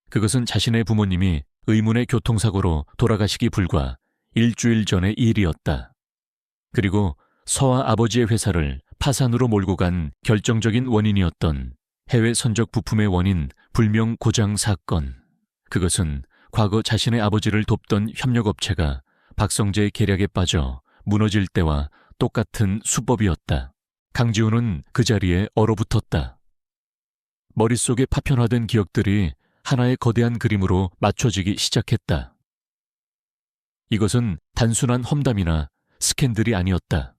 Speaker 1: 그것은 자신의 부모님이 의문의 교통사고로 돌아가시기 불과 일주일 전의 일이었다. 그리고 서아 아버지의 회사를 파산으로 몰고 간 결정적인 원인이었던 해외 선적 부품의 원인 불명 고장 사건. 그것은 과거 자신의 아버지를 돕던 협력업체가 박성재의 계략에 빠져 무너질 때와 똑같은 수법이었다. 강지훈은 그 자리에 얼어붙었다. 머릿속에 파편화된 기억들이 하나의 거대한 그림으로 맞춰지기 시작했다. 이것은 단순한 험담이나 스캔들이 아니었다.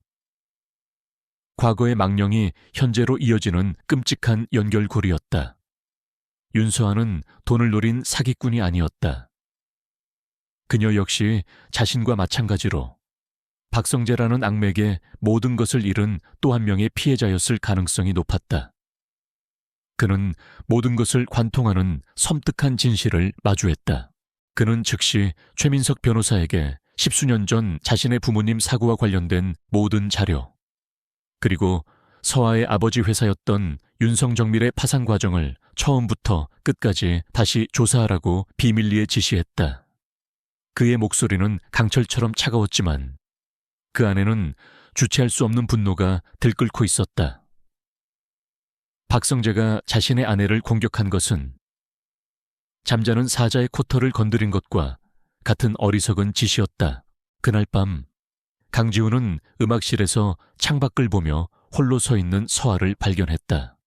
Speaker 1: 과거의 망령이 현재로 이어지는 끔찍한 연결고리였다. 윤서아는 돈을 노린 사기꾼이 아니었다. 그녀 역시 자신과 마찬가지로 박성재라는 악맥에 모든 것을 잃은 또 한 명의 피해자였을 가능성이 높았다. 그는 모든 것을 관통하는 섬뜩한 진실을 마주했다. 그는 즉시 최민석 변호사에게 10수년 전 자신의 부모님 사고와 관련된 모든 자료, 그리고 서아의 아버지 회사였던 윤성정밀의 파산 과정을 처음부터 끝까지 다시 조사하라고 비밀리에 지시했다. 그의 목소리는 강철처럼 차가웠지만 그 안에는 주체할 수 없는 분노가 들끓고 있었다. 박성재가 자신의 아내를 공격한 것은 잠자는 사자의 코털을 건드린 것과 같은 어리석은 짓이었다. 그날 밤 강지훈은 음악실에서 창밖을 보며 홀로 서 있는 서아를 발견했다.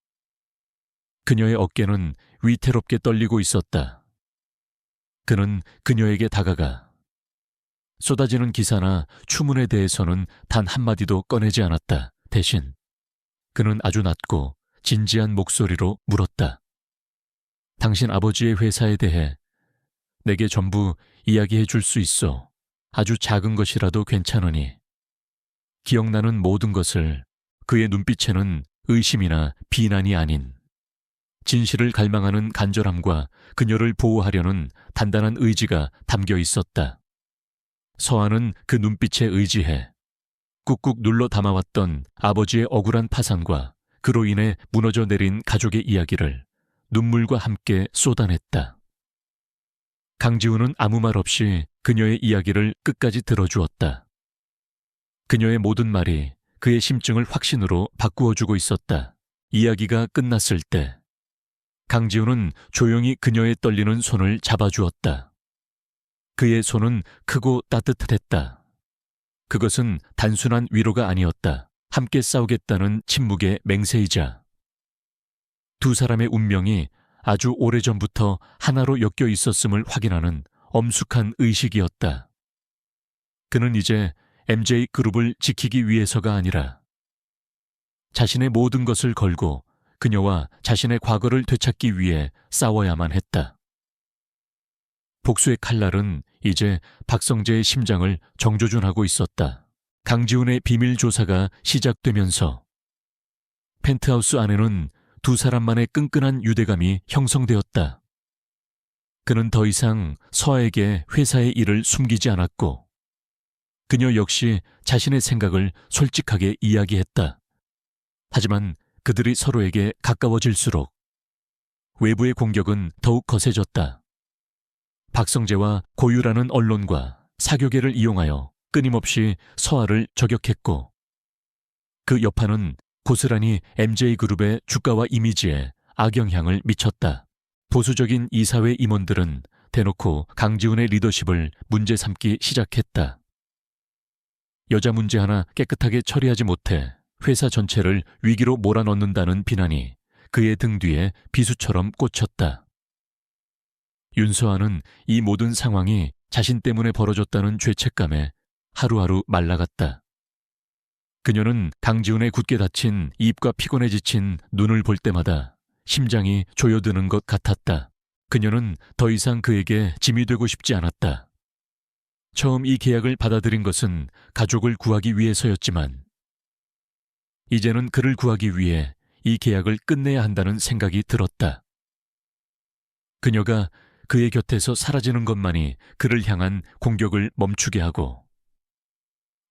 Speaker 1: 그녀의 어깨는 위태롭게 떨리고 있었다. 그는 그녀에게 다가가 쏟아지는 기사나 추문에 대해서는 단 한마디도 꺼내지 않았다. 대신 그는 아주 낮고 진지한 목소리로 물었다. 당신 아버지의 회사에 대해 내게 전부 이야기해 줄 수 있어. 아주 작은 것이라도 괜찮으니. 기억나는 모든 것을. 그의 눈빛에는 의심이나 비난이 아닌 진실을 갈망하는 간절함과 그녀를 보호하려는 단단한 의지가 담겨 있었다. 서아는 그 눈빛에 의지해 꾹꾹 눌러 담아왔던 아버지의 억울한 파산과 그로 인해 무너져 내린 가족의 이야기를 눈물과 함께 쏟아냈다. 강지훈은 아무 말 없이 그녀의 이야기를 끝까지 들어주었다. 그녀의 모든 말이 그의 심증을 확신으로 바꾸어주고 있었다. 이야기가 끝났을 때 강지훈은 조용히 그녀의 떨리는 손을 잡아주었다. 그의 손은 크고 따뜻했다. 그것은 단순한 위로가 아니었다. 함께 싸우겠다는 침묵의 맹세이자 두 사람의 운명이 아주 오래전부터 하나로 엮여 있었음을 확인하는 엄숙한 의식이었다. 그는 이제 MJ그룹을 지키기 위해서가 아니라 자신의 모든 것을 걸고 그녀와 자신의 과거를 되찾기 위해 싸워야만 했다. 복수의 칼날은 이제 박성재의 심장을 정조준하고 있었다. 강지훈의 비밀 조사가 시작되면서 펜트하우스 안에는 두 사람만의 끈끈한 유대감이 형성되었다. 그는 더 이상 서아에게 회사의 일을 숨기지 않았고 그녀 역시 자신의 생각을 솔직하게 이야기했다. 하지만 그들이 서로에게 가까워질수록 외부의 공격은 더욱 거세졌다. 박성재와 고유라는 언론과 사교계를 이용하여 끊임없이 서아를 저격했고 그 여파는 고스란히 MJ그룹의 주가와 이미지에 악영향을 미쳤다. 보수적인 이사회 임원들은 대놓고 강지훈의 리더십을 문제 삼기 시작했다. 여자 문제 하나 깨끗하게 처리하지 못해 회사 전체를 위기로 몰아넣는다는 비난이 그의 등 뒤에 비수처럼 꽂혔다. 윤서아는 이 모든 상황이 자신 때문에 벌어졌다는 죄책감에 하루하루 말라갔다. 그녀는 강지훈의 굳게 닫힌 입과 피곤해 지친 눈을 볼 때마다 심장이 조여드는 것 같았다. 그녀는 더 이상 그에게 짐이 되고 싶지 않았다. 처음 이 계약을 받아들인 것은 가족을 구하기 위해서였지만 이제는 그를 구하기 위해 이 계약을 끝내야 한다는 생각이 들었다. 그녀가 그의 곁에서 사라지는 것만이 그를 향한 공격을 멈추게 하고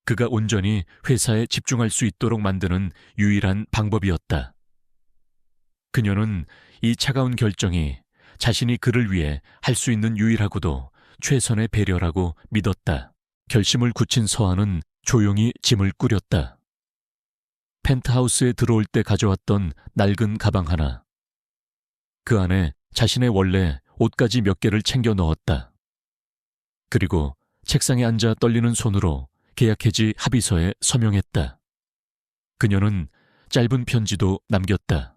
Speaker 1: 그가 온전히 회사에 집중할 수 있도록 만드는 유일한 방법이었다. 그녀는 이 차가운 결정이 자신이 그를 위해 할 수 있는 유일하고도 최선의 배려라고 믿었다. 결심을 굳힌 서아는 조용히 짐을 꾸렸다. 펜트하우스에 들어올 때 가져왔던 낡은 가방 하나. 그 안에 자신의 원래 옷가지 몇 개를 챙겨 넣었다. 그리고 책상에 앉아 떨리는 손으로 계약 해지 합의서에 서명했다. 그녀는 짧은 편지도 남겼다.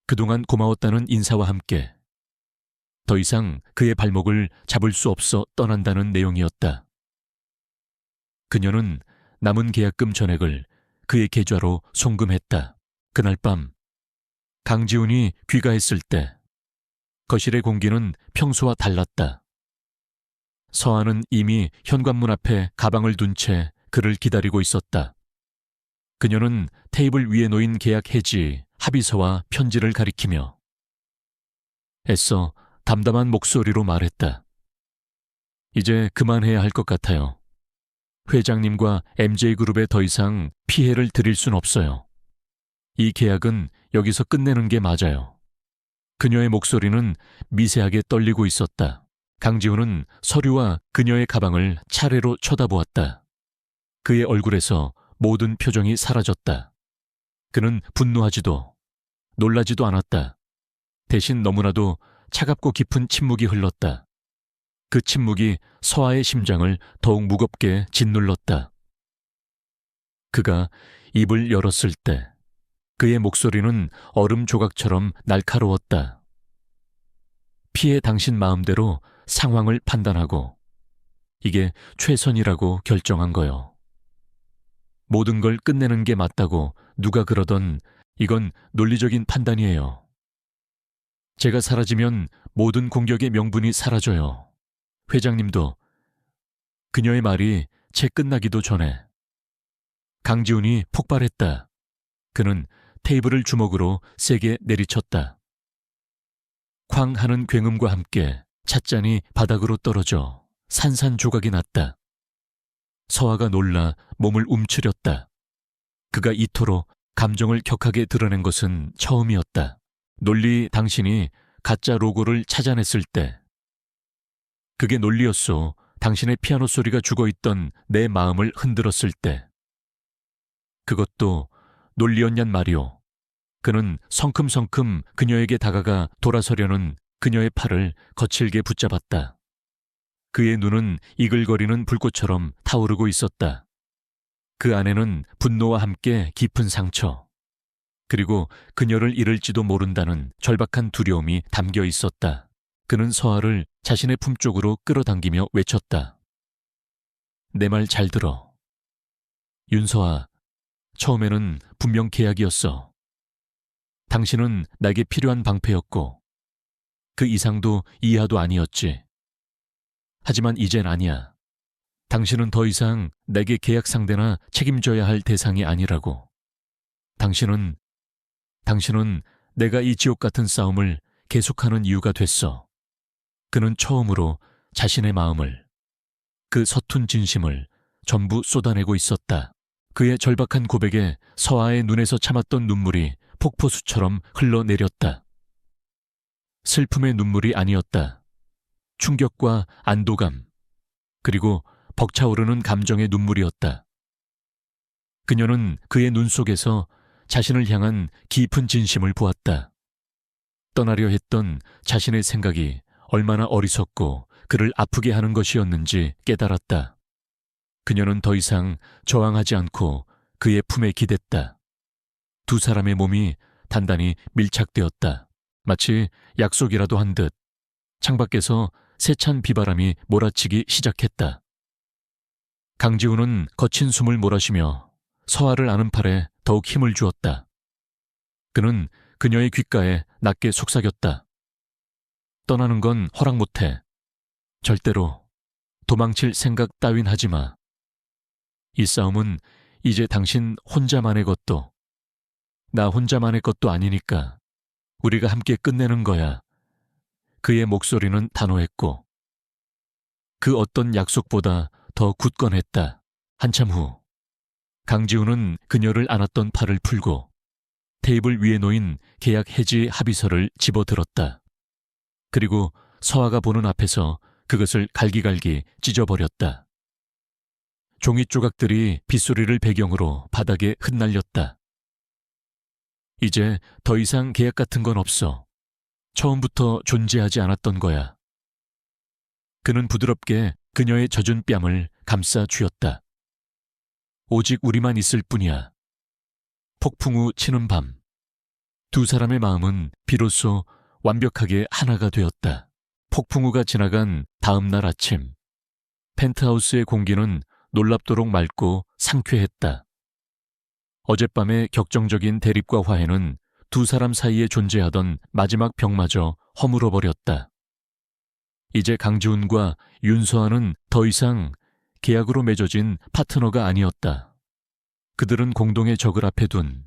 Speaker 1: 그동안 고마웠다는 인사와 함께 더 이상 그의 발목을 잡을 수 없어 떠난다는 내용이었다. 그녀는 남은 계약금 전액을 그의 계좌로 송금했다. 그날 밤 강지훈이 귀가했을 때 거실의 공기는 평소와 달랐다. 서아는 이미 현관문 앞에 가방을 둔 채 그를 기다리고 있었다. 그녀는 테이블 위에 놓인 계약 해지 합의서와 편지를 가리키며 애써 담담한 목소리로 말했다. 이제 그만해야 할 것 같아요. 회장님과 MJ그룹에 더 이상 피해를 드릴 순 없어요. 이 계약은 여기서 끝내는 게 맞아요. 그녀의 목소리는 미세하게 떨리고 있었다. 강지훈은 서류와 그녀의 가방을 차례로 쳐다보았다. 그의 얼굴에서 모든 표정이 사라졌다. 그는 분노하지도 놀라지도 않았다. 대신 너무나도 차갑고 깊은 침묵이 흘렀다. 그 침묵이 서아의 심장을 더욱 무겁게 짓눌렀다. 그가 입을 열었을 때 그의 목소리는 얼음 조각처럼 날카로웠다. 피해 당신 마음대로 상황을 판단하고 이게 최선이라고 결정한 거요. 모든 걸 끝내는 게 맞다고 누가 그러던 이건 논리적인 판단이에요. 제가 사라지면 모든 공격의 명분이 사라져요. 회장님도. 그녀의 말이 채 끝나기도 전에 강지훈이 폭발했다. 그는 테이블을 주먹으로 세게 내리쳤다. 쾅 하는 굉음과 함께 찻잔이 바닥으로 떨어져 산산조각이 났다. 서아가 놀라 몸을 움츠렸다. 그가 이토록 감정을 격하게 드러낸 것은 처음이었다. 논리 당신이 가짜 로고를 찾아냈을 때 그게 논리였소. 당신의 피아노 소리가 죽어있던 내 마음을 흔들었을 때 그것도 논리였냔 말이오. 그는 성큼성큼 그녀에게 다가가 돌아서려는 그녀의 팔을 거칠게 붙잡았다. 그의 눈은 이글거리는 불꽃처럼 타오르고 있었다. 그 안에는 분노와 함께 깊은 상처, 그리고 그녀를 잃을지도 모른다는 절박한 두려움이 담겨 있었다. 그는 서아를 자신의 품 쪽으로 끌어당기며 외쳤다. 내 말 잘 들어. 윤서아, 처음에는 분명 계약이었어. 당신은 나에게 필요한 방패였고 그 이상도 이하도 아니었지. 하지만 이젠 아니야. 당신은 더 이상 내게 계약 상대나 책임져야 할 대상이 아니라고. 당신은 내가 이 지옥 같은 싸움을 계속하는 이유가 됐어. 그는 처음으로 자신의 마음을, 그 서툰 진심을 전부 쏟아내고 있었다. 그의 절박한 고백에 서아의 눈에서 참았던 눈물이 폭포수처럼 흘러내렸다. 슬픔의 눈물이 아니었다. 충격과 안도감, 그리고 벅차오르는 감정의 눈물이었다. 그녀는 그의 눈 속에서 자신을 향한 깊은 진심을 보았다. 떠나려 했던 자신의 생각이 얼마나 어리석고 그를 아프게 하는 것이었는지 깨달았다. 그녀는 더 이상 저항하지 않고 그의 품에 기댔다. 두 사람의 몸이 단단히 밀착되었다. 마치 약속이라도 한 듯 창밖에서 세찬 비바람이 몰아치기 시작했다. 강지훈은 거친 숨을 몰아쉬며 서아를 아는 팔에 더욱 힘을 주었다. 그는 그녀의 귓가에 낮게 속삭였다. 떠나는 건 허락 못해. 절대로 도망칠 생각 따윈 하지 마. 이 싸움은 이제 당신 혼자만의 것도 나 혼자만의 것도 아니니까 우리가 함께 끝내는 거야. 그의 목소리는 단호했고 그 어떤 약속보다 더 굳건했다. 한참 후 강지훈은 그녀를 안았던 팔을 풀고 테이블 위에 놓인 계약 해지 합의서를 집어들었다. 그리고 서아가 보는 앞에서 그것을 갈기갈기 찢어버렸다. 종이 조각들이 빗소리를 배경으로 바닥에 흩날렸다. 이제 더 이상 계약 같은 건 없어. 처음부터 존재하지 않았던 거야. 그는 부드럽게 그녀의 젖은 뺨을 감싸 쥐었다. 오직 우리만 있을 뿐이야. 폭풍 후 치는 밤. 두 사람의 마음은 비로소 완벽하게 하나가 되었다. 폭풍우가 지나간 다음 날 아침, 펜트하우스의 공기는 놀랍도록 맑고 상쾌했다. 어젯밤의 격정적인 대립과 화해는 두 사람 사이에 존재하던 마지막 벽마저 허물어버렸다. 이제 강지훈과 윤서아는 더 이상 계약으로 맺어진 파트너가 아니었다. 그들은 공동의 적을 앞에 둔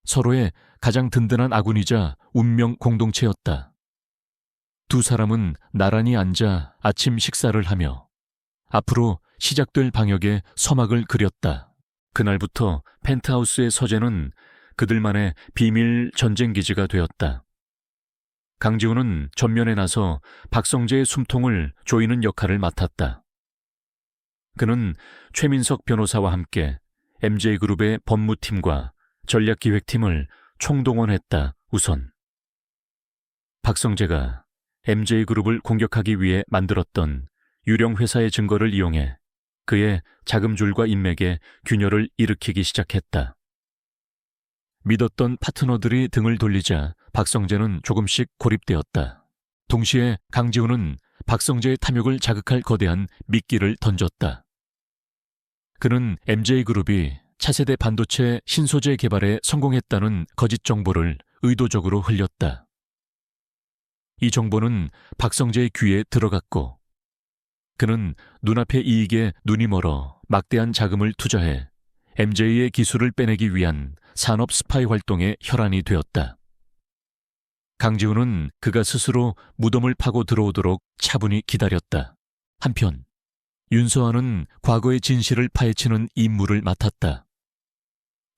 Speaker 1: 서로의 가장 든든한 아군이자 운명 공동체였다. 두 사람은 나란히 앉아 아침 식사를 하며 앞으로 시작될 방역의 서막을 그렸다. 그날부터 펜트하우스의 서재는 그들만의 비밀 전쟁기지가 되었다. 강지훈은 전면에 나서 박성재의 숨통을 조이는 역할을 맡았다. 그는 최민석 변호사와 함께 MJ그룹의 법무팀과 전략기획팀을 총동원했다. 우선 박성재가 MJ그룹을 공격하기 위해 만들었던 유령 회사의 증거를 이용해 그의 자금줄과 인맥에 균열을 일으키기 시작했다. 믿었던 파트너들이 등을 돌리자 박성재는 조금씩 고립되었다. 동시에 강지훈은 박성재의 탐욕을 자극할 거대한 미끼를 던졌다. 그는 MJ그룹이 차세대 반도체 신소재 개발에 성공했다는 거짓 정보를 의도적으로 흘렸다. 이 정보는 박성재의 귀에 들어갔고 그는 눈앞의 이익에 눈이 멀어 막대한 자금을 투자해 MJ의 기술을 빼내기 위한 산업 스파이 활동의 혈안이 되었다. 강지훈은 그가 스스로 무덤을 파고 들어오도록 차분히 기다렸다. 한편 윤서아는 과거의 진실을 파헤치는 임무를 맡았다.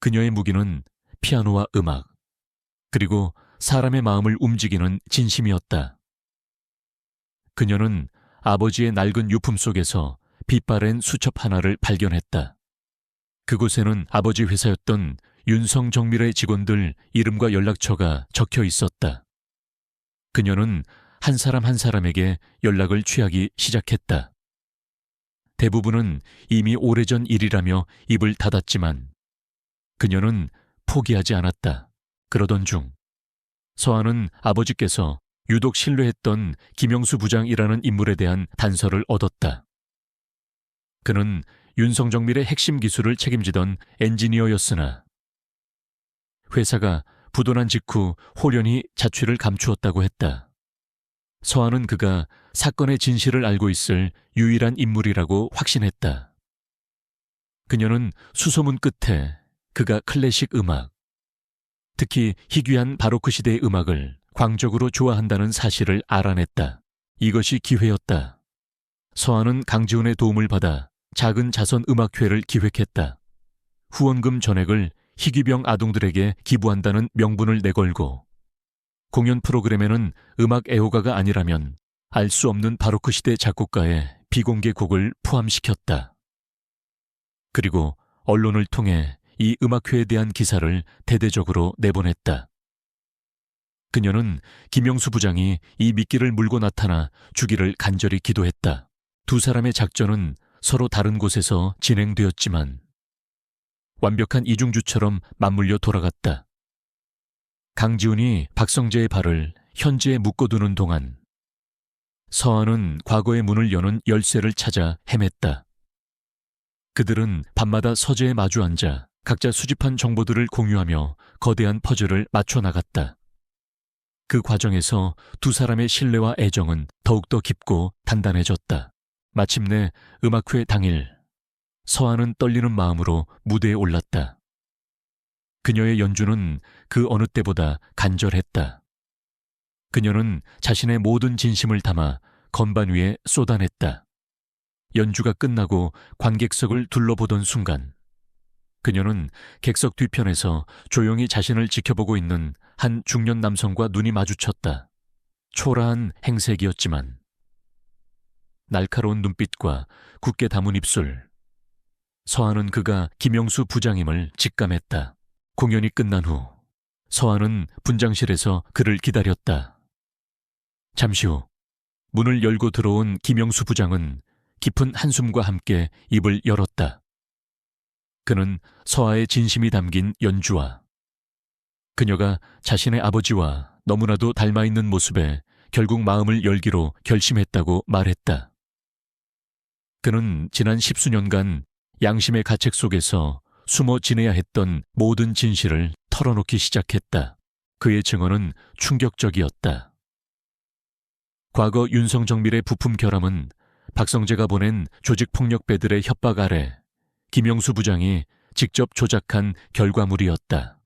Speaker 1: 그녀의 무기는 피아노와 음악, 그리고 사람의 마음을 움직이는 진심이었다. 그녀는 아버지의 낡은 유품 속에서 빛바랜 수첩 하나를 발견했다. 그곳에는 아버지 회사였던 윤성정밀의 직원들 이름과 연락처가 적혀 있었다. 그녀는 한 사람 한 사람에게 연락을 취하기 시작했다. 대부분은 이미 오래전 일이라며 입을 닫았지만 그녀는 포기하지 않았다. 그러던 중 서아는 아버지께서 유독 신뢰했던 김영수 부장이라는 인물에 대한 단서를 얻었다. 그는 윤성정밀의 핵심 기술을 책임지던 엔지니어였으나 회사가 부도난 직후 홀연히 자취를 감추었다고 했다. 서아는 그가 사건의 진실을 알고 있을 유일한 인물이라고 확신했다. 그녀는 수소문 끝에 그가 클래식 음악, 특히 희귀한 바로크 시대의 음악을 광적으로 좋아한다는 사실을 알아냈다. 이것이 기회였다. 서아는 강지훈의 도움을 받아 작은 자선 음악회를 기획했다. 후원금 전액을 희귀병 아동들에게 기부한다는 명분을 내걸고 공연 프로그램에는 음악 애호가가 아니라면 알 수 없는 바로크 시대 작곡가의 비공개 곡을 포함시켰다. 그리고 언론을 통해 이 음악회에 대한 기사를 대대적으로 내보냈다. 그녀는 김영수 부장이 이 미끼를 물고 나타나 주기를 간절히 기도했다. 두 사람의 작전은 서로 다른 곳에서 진행되었지만 완벽한 이중주처럼 맞물려 돌아갔다. 강지훈이 박성재의 발을 현지에 묶어두는 동안 서한은 과거의 문을 여는 열쇠를 찾아 헤맸다. 그들은 밤마다 서재에 마주 앉아 각자 수집한 정보들을 공유하며 거대한 퍼즐을 맞춰 나갔다. 그 과정에서 두 사람의 신뢰와 애정은 더욱더 깊고 단단해졌다. 마침내 음악회 당일, 서한은 떨리는 마음으로 무대에 올랐다. 그녀의 연주는 그 어느 때보다 간절했다. 그녀는 자신의 모든 진심을 담아 건반 위에 쏟아냈다. 연주가 끝나고 관객석을 둘러보던 순간 그녀는 객석 뒤편에서 조용히 자신을 지켜보고 있는 한 중년 남성과 눈이 마주쳤다. 초라한 행색이었지만 날카로운 눈빛과 굳게 담은 입술. 서한은 그가 김영수 부장임을 직감했다. 공연이 끝난 후 서한은 분장실에서 그를 기다렸다. 잠시 후 문을 열고 들어온 김영수 부장은 깊은 한숨과 함께 입을 열었다. 그는 서아의 진심이 담긴 연주와 그녀가 자신의 아버지와 너무나도 닮아있는 모습에 결국 마음을 열기로 결심했다고 말했다. 그는 지난 10수년간 양심의 가책 속에서 숨어 지내야 했던 모든 진실을 털어놓기 시작했다. 그의 증언은 충격적이었다. 과거 윤성정밀의 부품 결함은 박성재가 보낸 조직폭력배들의 협박 아래 김영수 부장이 직접 조작한 결과물이었다.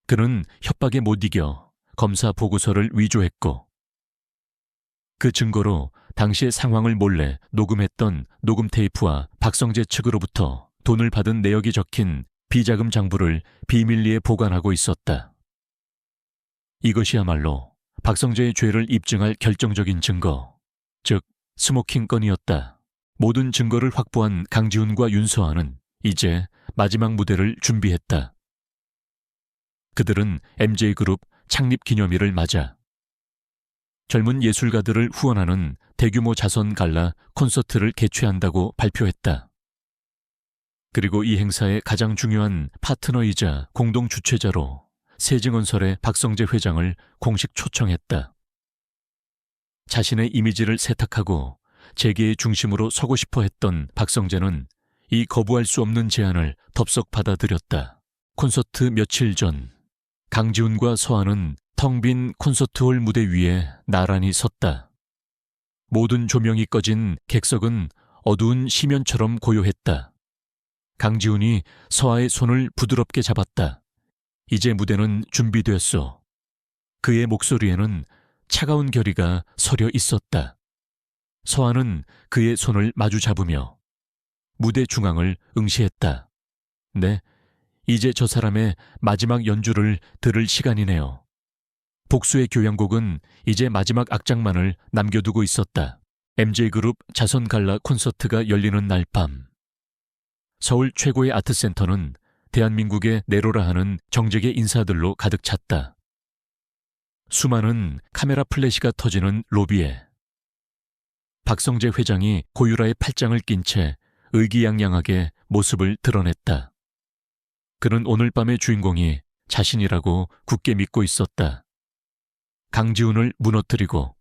Speaker 1: 그는 협박에 못 이겨 검사 보고서를 위조했고 그 증거로 당시의 상황을 몰래 녹음했던 녹음 테이프와 박성재 측으로부터 돈을 받은 내역이 적힌 비자금 장부를 비밀리에 보관하고 있었다. 이것이야말로 박성재의 죄를 입증할 결정적인 증거, 즉 스모킹 건이었다. 모든 증거를 확보한 강지훈과 윤서아는 이제 마지막 무대를 준비했다. 그들은 MJ그룹 창립 기념일을 맞아 젊은 예술가들을 후원하는 대규모 자선 갈라 콘서트를 개최한다고 발표했다. 그리고 이 행사의 가장 중요한 파트너이자 공동 주최자로 세증언설의 박성재 회장을 공식 초청했다. 자신의 이미지를 세탁하고 재계의 중심으로 서고 싶어 했던 박성재는 이 거부할 수 없는 제안을 덥석 받아들였다. 콘서트 며칠 전 강지훈과 서한은 텅 빈 콘서트홀 무대 위에 나란히 섰다. 모든 조명이 꺼진 객석은 어두운 심연처럼 고요했다. 강지훈이 서아의 손을 부드럽게 잡았다. 이제 무대는 준비되었소. 그의 목소리에는 차가운 결의가 서려 있었다. 서아는 그의 손을 마주 잡으며 무대 중앙을 응시했다. 네, 이제 저 사람의 마지막 연주를 들을 시간이네요. 복수의 교향곡은 이제 마지막 악장만을 남겨두고 있었다. MJ그룹 자선 갈라 콘서트가 열리는 날 밤. 서울 최고의 아트센터는 대한민국의 내로라 하는 정재계 인사들로 가득 찼다. 수많은 카메라 플래시가 터지는 로비에 박성재 회장이 고유라의 팔짱을 낀 채 의기양양하게 모습을 드러냈다. 그는 오늘 밤의 주인공이 자신이라고 굳게 믿고 있었다. 강지훈을 무너뜨리고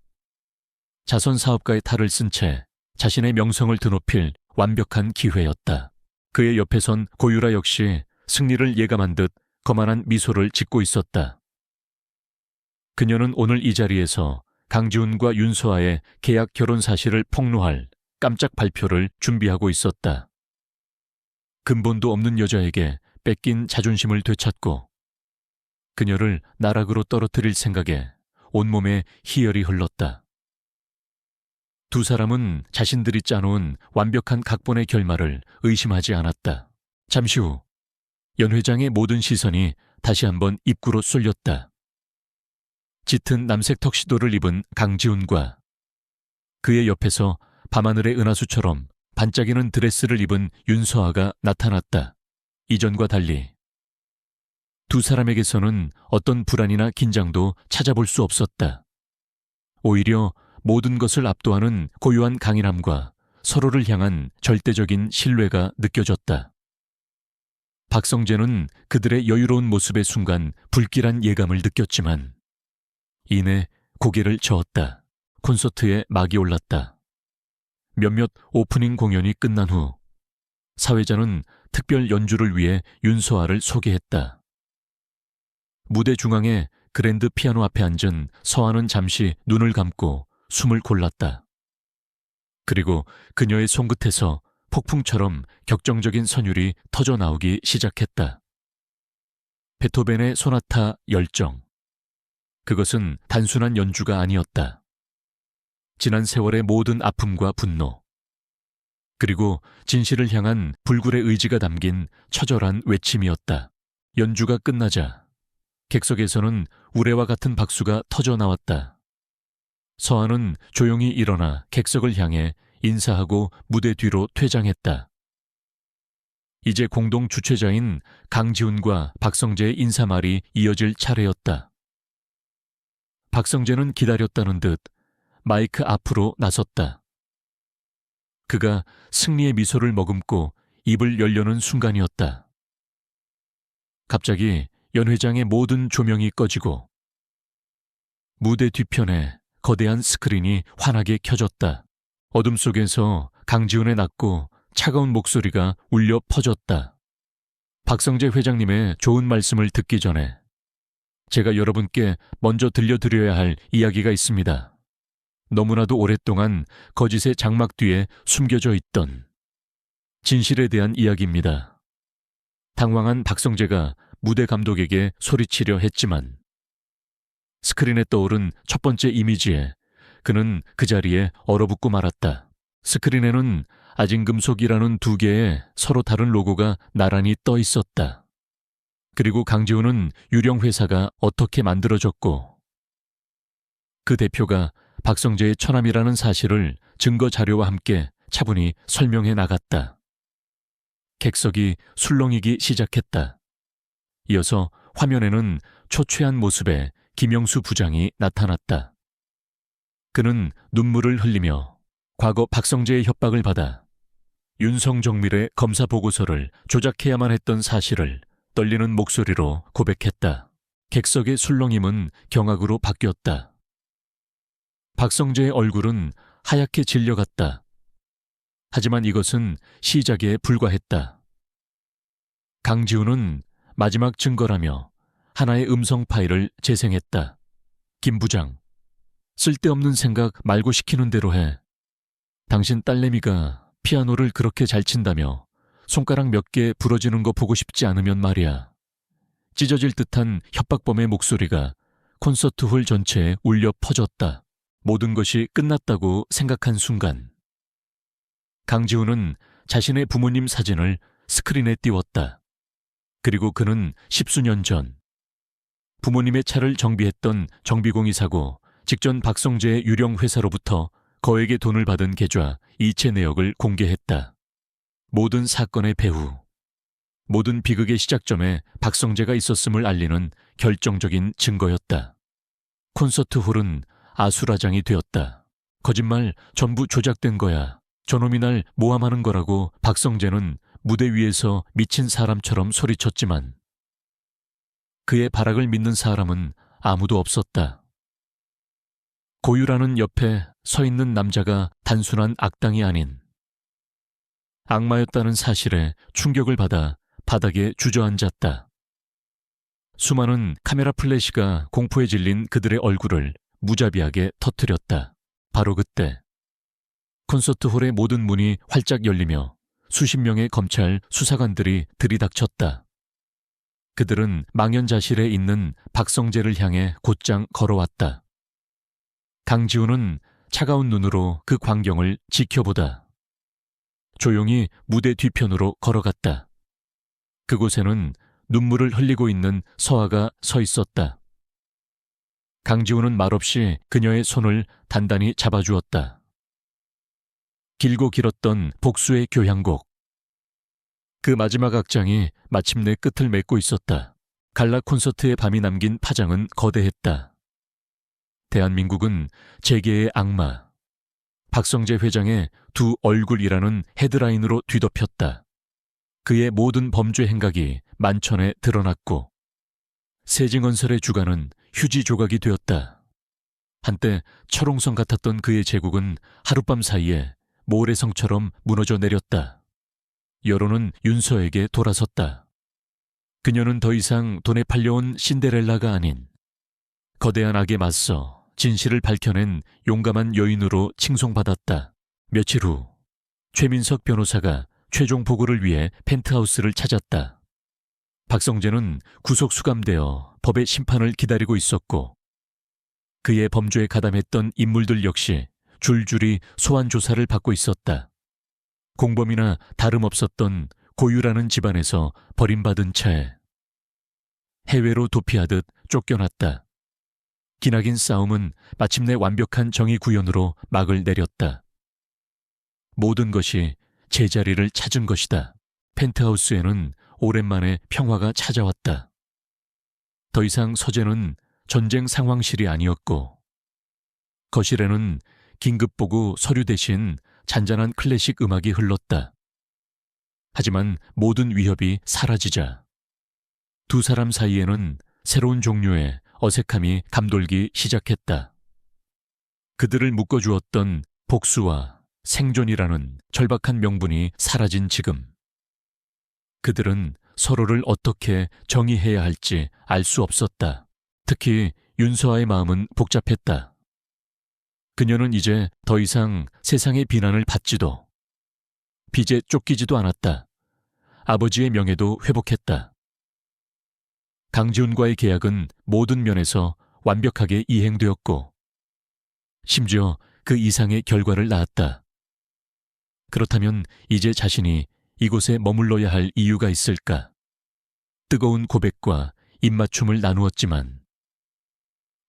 Speaker 1: 자선사업가의 탈을 쓴 채 자신의 명성을 드높일 완벽한 기회였다. 그의 옆에 선 고유라 역시 승리를 예감한 듯 거만한 미소를 짓고 있었다. 그녀는 오늘 이 자리에서 강지훈과 윤서아의 계약 결혼 사실을 폭로할 깜짝 발표를 준비하고 있었다. 근본도 없는 여자에게 뺏긴 자존심을 되찾고 그녀를 나락으로 떨어뜨릴 생각에 온몸에 희열이 흘렀다. 두 사람은 자신들이 짜놓은 완벽한 각본의 결말을 의심하지 않았다. 잠시 후 연 회장의 모든 시선이 다시 한번 입구로 쏠렸다. 짙은 남색 턱시도를 입은 강지훈과 그의 옆에서 밤하늘의 은하수처럼 반짝이는 드레스를 입은 윤서아가 나타났다. 이전과 달리 두 사람에게서는 어떤 불안이나 긴장도 찾아볼 수 없었다. 오히려 모든 것을 압도하는 고요한 강인함과 서로를 향한 절대적인 신뢰가 느껴졌다. 박성재는 그들의 여유로운 모습의 순간 불길한 예감을 느꼈지만 이내 고개를 저었다. 콘서트에 막이 올랐다. 몇몇 오프닝 공연이 끝난 후 사회자는 특별 연주를 위해 윤서아를 소개했다. 무대 중앙에 그랜드 피아노 앞에 앉은 서아는 잠시 눈을 감고 숨을 골랐다. 그리고 그녀의 손끝에서 폭풍처럼 격정적인 선율이 터져 나오기 시작했다. 베토벤의 소나타 열정. 그것은 단순한 연주가 아니었다. 지난 세월의 모든 아픔과 분노, 그리고 진실을 향한 불굴의 의지가 담긴 처절한 외침이었다. 연주가 끝나자 객석에서는 우레와 같은 박수가 터져 나왔다. 서아는 조용히 일어나 객석을 향해 인사하고 무대 뒤로 퇴장했다. 이제 공동 주최자인 강지훈과 박성재의 인사말이 이어질 차례였다. 박성재는 기다렸다는 듯 마이크 앞으로 나섰다. 그가 승리의 미소를 머금고 입을 열려는 순간이었다. 갑자기 연회장의 모든 조명이 꺼지고 무대 뒤편에 거대한 스크린이 환하게 켜졌다. 어둠 속에서 강지훈의 낮고 차가운 목소리가 울려 퍼졌다. 박성재 회장님의 좋은 말씀을 듣기 전에 제가 여러분께 먼저 들려드려야 할 이야기가 있습니다. 너무나도 오랫동안 거짓의 장막 뒤에 숨겨져 있던 진실에 대한 이야기입니다. 당황한 박성재가 무대 감독에게 소리치려 했지만 스크린에 떠오른 첫 번째 이미지에 그는 그 자리에 얼어붙고 말았다. 스크린에는 아진금속이라는 두 개의 서로 다른 로고가 나란히 떠 있었다. 그리고 강지훈은 유령 회사가 어떻게 만들어졌고 그 대표가 박성재의 처남이라는 사실을 증거 자료와 함께 차분히 설명해 나갔다. 객석이 술렁이기 시작했다. 이어서 화면에는 초췌한 모습의 김영수 부장이 나타났다. 그는 눈물을 흘리며 과거 박성재의 협박을 받아 윤성정밀의 검사 보고서를 조작해야만 했던 사실을 떨리는 목소리로 고백했다. 객석의 술렁임은 경악으로 바뀌었다. 박성재의 얼굴은 하얗게 질려갔다. 하지만 이것은 시작에 불과했다. 강지훈은 마지막 증거라며 하나의 음성 파일을 재생했다. 김 부장, 쓸데없는 생각 말고 시키는 대로 해. 당신 딸내미가 피아노를 그렇게 잘 친다며 손가락 몇 개 부러지는 거 보고 싶지 않으면 말이야. 찢어질 듯한 협박범의 목소리가 콘서트 홀 전체에 울려 퍼졌다. 모든 것이 끝났다고 생각한 순간 강지훈은 자신의 부모님 사진을 스크린에 띄웠다. 그리고 그는 10수년 전 부모님의 차를 정비했던 정비공이 사고 직전 박성재의 유령 회사로부터 거액의 돈을 받은 계좌 이체 내역을 공개했다. 모든 사건의 배후, 모든 비극의 시작점에 박성재가 있었음을 알리는 결정적인 증거였다. 콘서트 홀은 아수라장이 되었다. 거짓말 전부 조작된 거야. 저놈이 날 모함하는 거라고 박성재는 무대 위에서 미친 사람처럼 소리쳤지만 그의 발악을 믿는 사람은 아무도 없었다. 고유라는 옆에 서 있는 남자가 단순한 악당이 아닌 악마였다는 사실에 충격을 받아 바닥에 주저앉았다. 수많은 카메라 플래시가 공포에 질린 그들의 얼굴을 무자비하게 터뜨렸다. 바로 그때 콘서트 홀의 모든 문이 활짝 열리며 수십 명의 검찰 수사관들이 들이닥쳤다. 그들은 망연자실에 있는 박성재를 향해 곧장 걸어왔다. 강지훈은 차가운 눈으로 그 광경을 지켜보다 조용히 무대 뒤편으로 걸어갔다. 그곳에는 눈물을 흘리고 있는 서아가 서 있었다. 강지훈은 말없이 그녀의 손을 단단히 잡아주었다. 길고 길었던 복수의 교향곡. 그 마지막 악장이 마침내 끝을 맺고 있었다. 갈라 콘서트의 밤이 남긴 파장은 거대했다. 대한민국은 재계의 악마, 박성재 회장의 두 얼굴이라는 헤드라인으로 뒤덮였다. 그의 모든 범죄 행각이 만천에 드러났고 세징언설의 주가는 휴지 조각이 되었다. 한때 철옹성 같았던 그의 제국은 하룻밤 사이에 모래성처럼 무너져 내렸다. 여론은 윤서에게 돌아섰다. 그녀는 더 이상 돈에 팔려온 신데렐라가 아닌 거대한 악에 맞서 진실을 밝혀낸 용감한 여인으로 칭송받았다. 며칠 후 최민석 변호사가 최종 보고를 위해 펜트하우스를 찾았다. 박성재는 구속 수감되어 법의 심판을 기다리고 있었고 그의 범죄에 가담했던 인물들 역시 줄줄이 소환 조사를 받고 있었다. 공범이나 다름없었던 고유라는 집안에서 버림받은 채 해외로 도피하듯 쫓겨났다. 기나긴 싸움은 마침내 완벽한 정의 구현으로 막을 내렸다. 모든 것이 제자리를 찾은 것이다. 펜트하우스에는 오랜만에 평화가 찾아왔다. 더 이상 서재는 전쟁 상황실이 아니었고 거실에는 긴급보고 서류 대신 잔잔한 클래식 음악이 흘렀다. 하지만 모든 위협이 사라지자 두 사람 사이에는 새로운 종류의 어색함이 감돌기 시작했다. 그들을 묶어주었던 복수와 생존이라는 절박한 명분이 사라진 지금 그들은 서로를 어떻게 정의해야 할지 알 수 없었다. 특히 윤서아의 마음은 복잡했다. 그녀는 이제 더 이상 세상의 비난을 받지도 빚에 쫓기지도 않았다. 아버지의 명예도 회복했다. 강지훈과의 계약은 모든 면에서 완벽하게 이행되었고 심지어 그 이상의 결과를 낳았다. 그렇다면 이제 자신이 이곳에 머물러야 할 이유가 있을까? 뜨거운 고백과 입맞춤을 나누었지만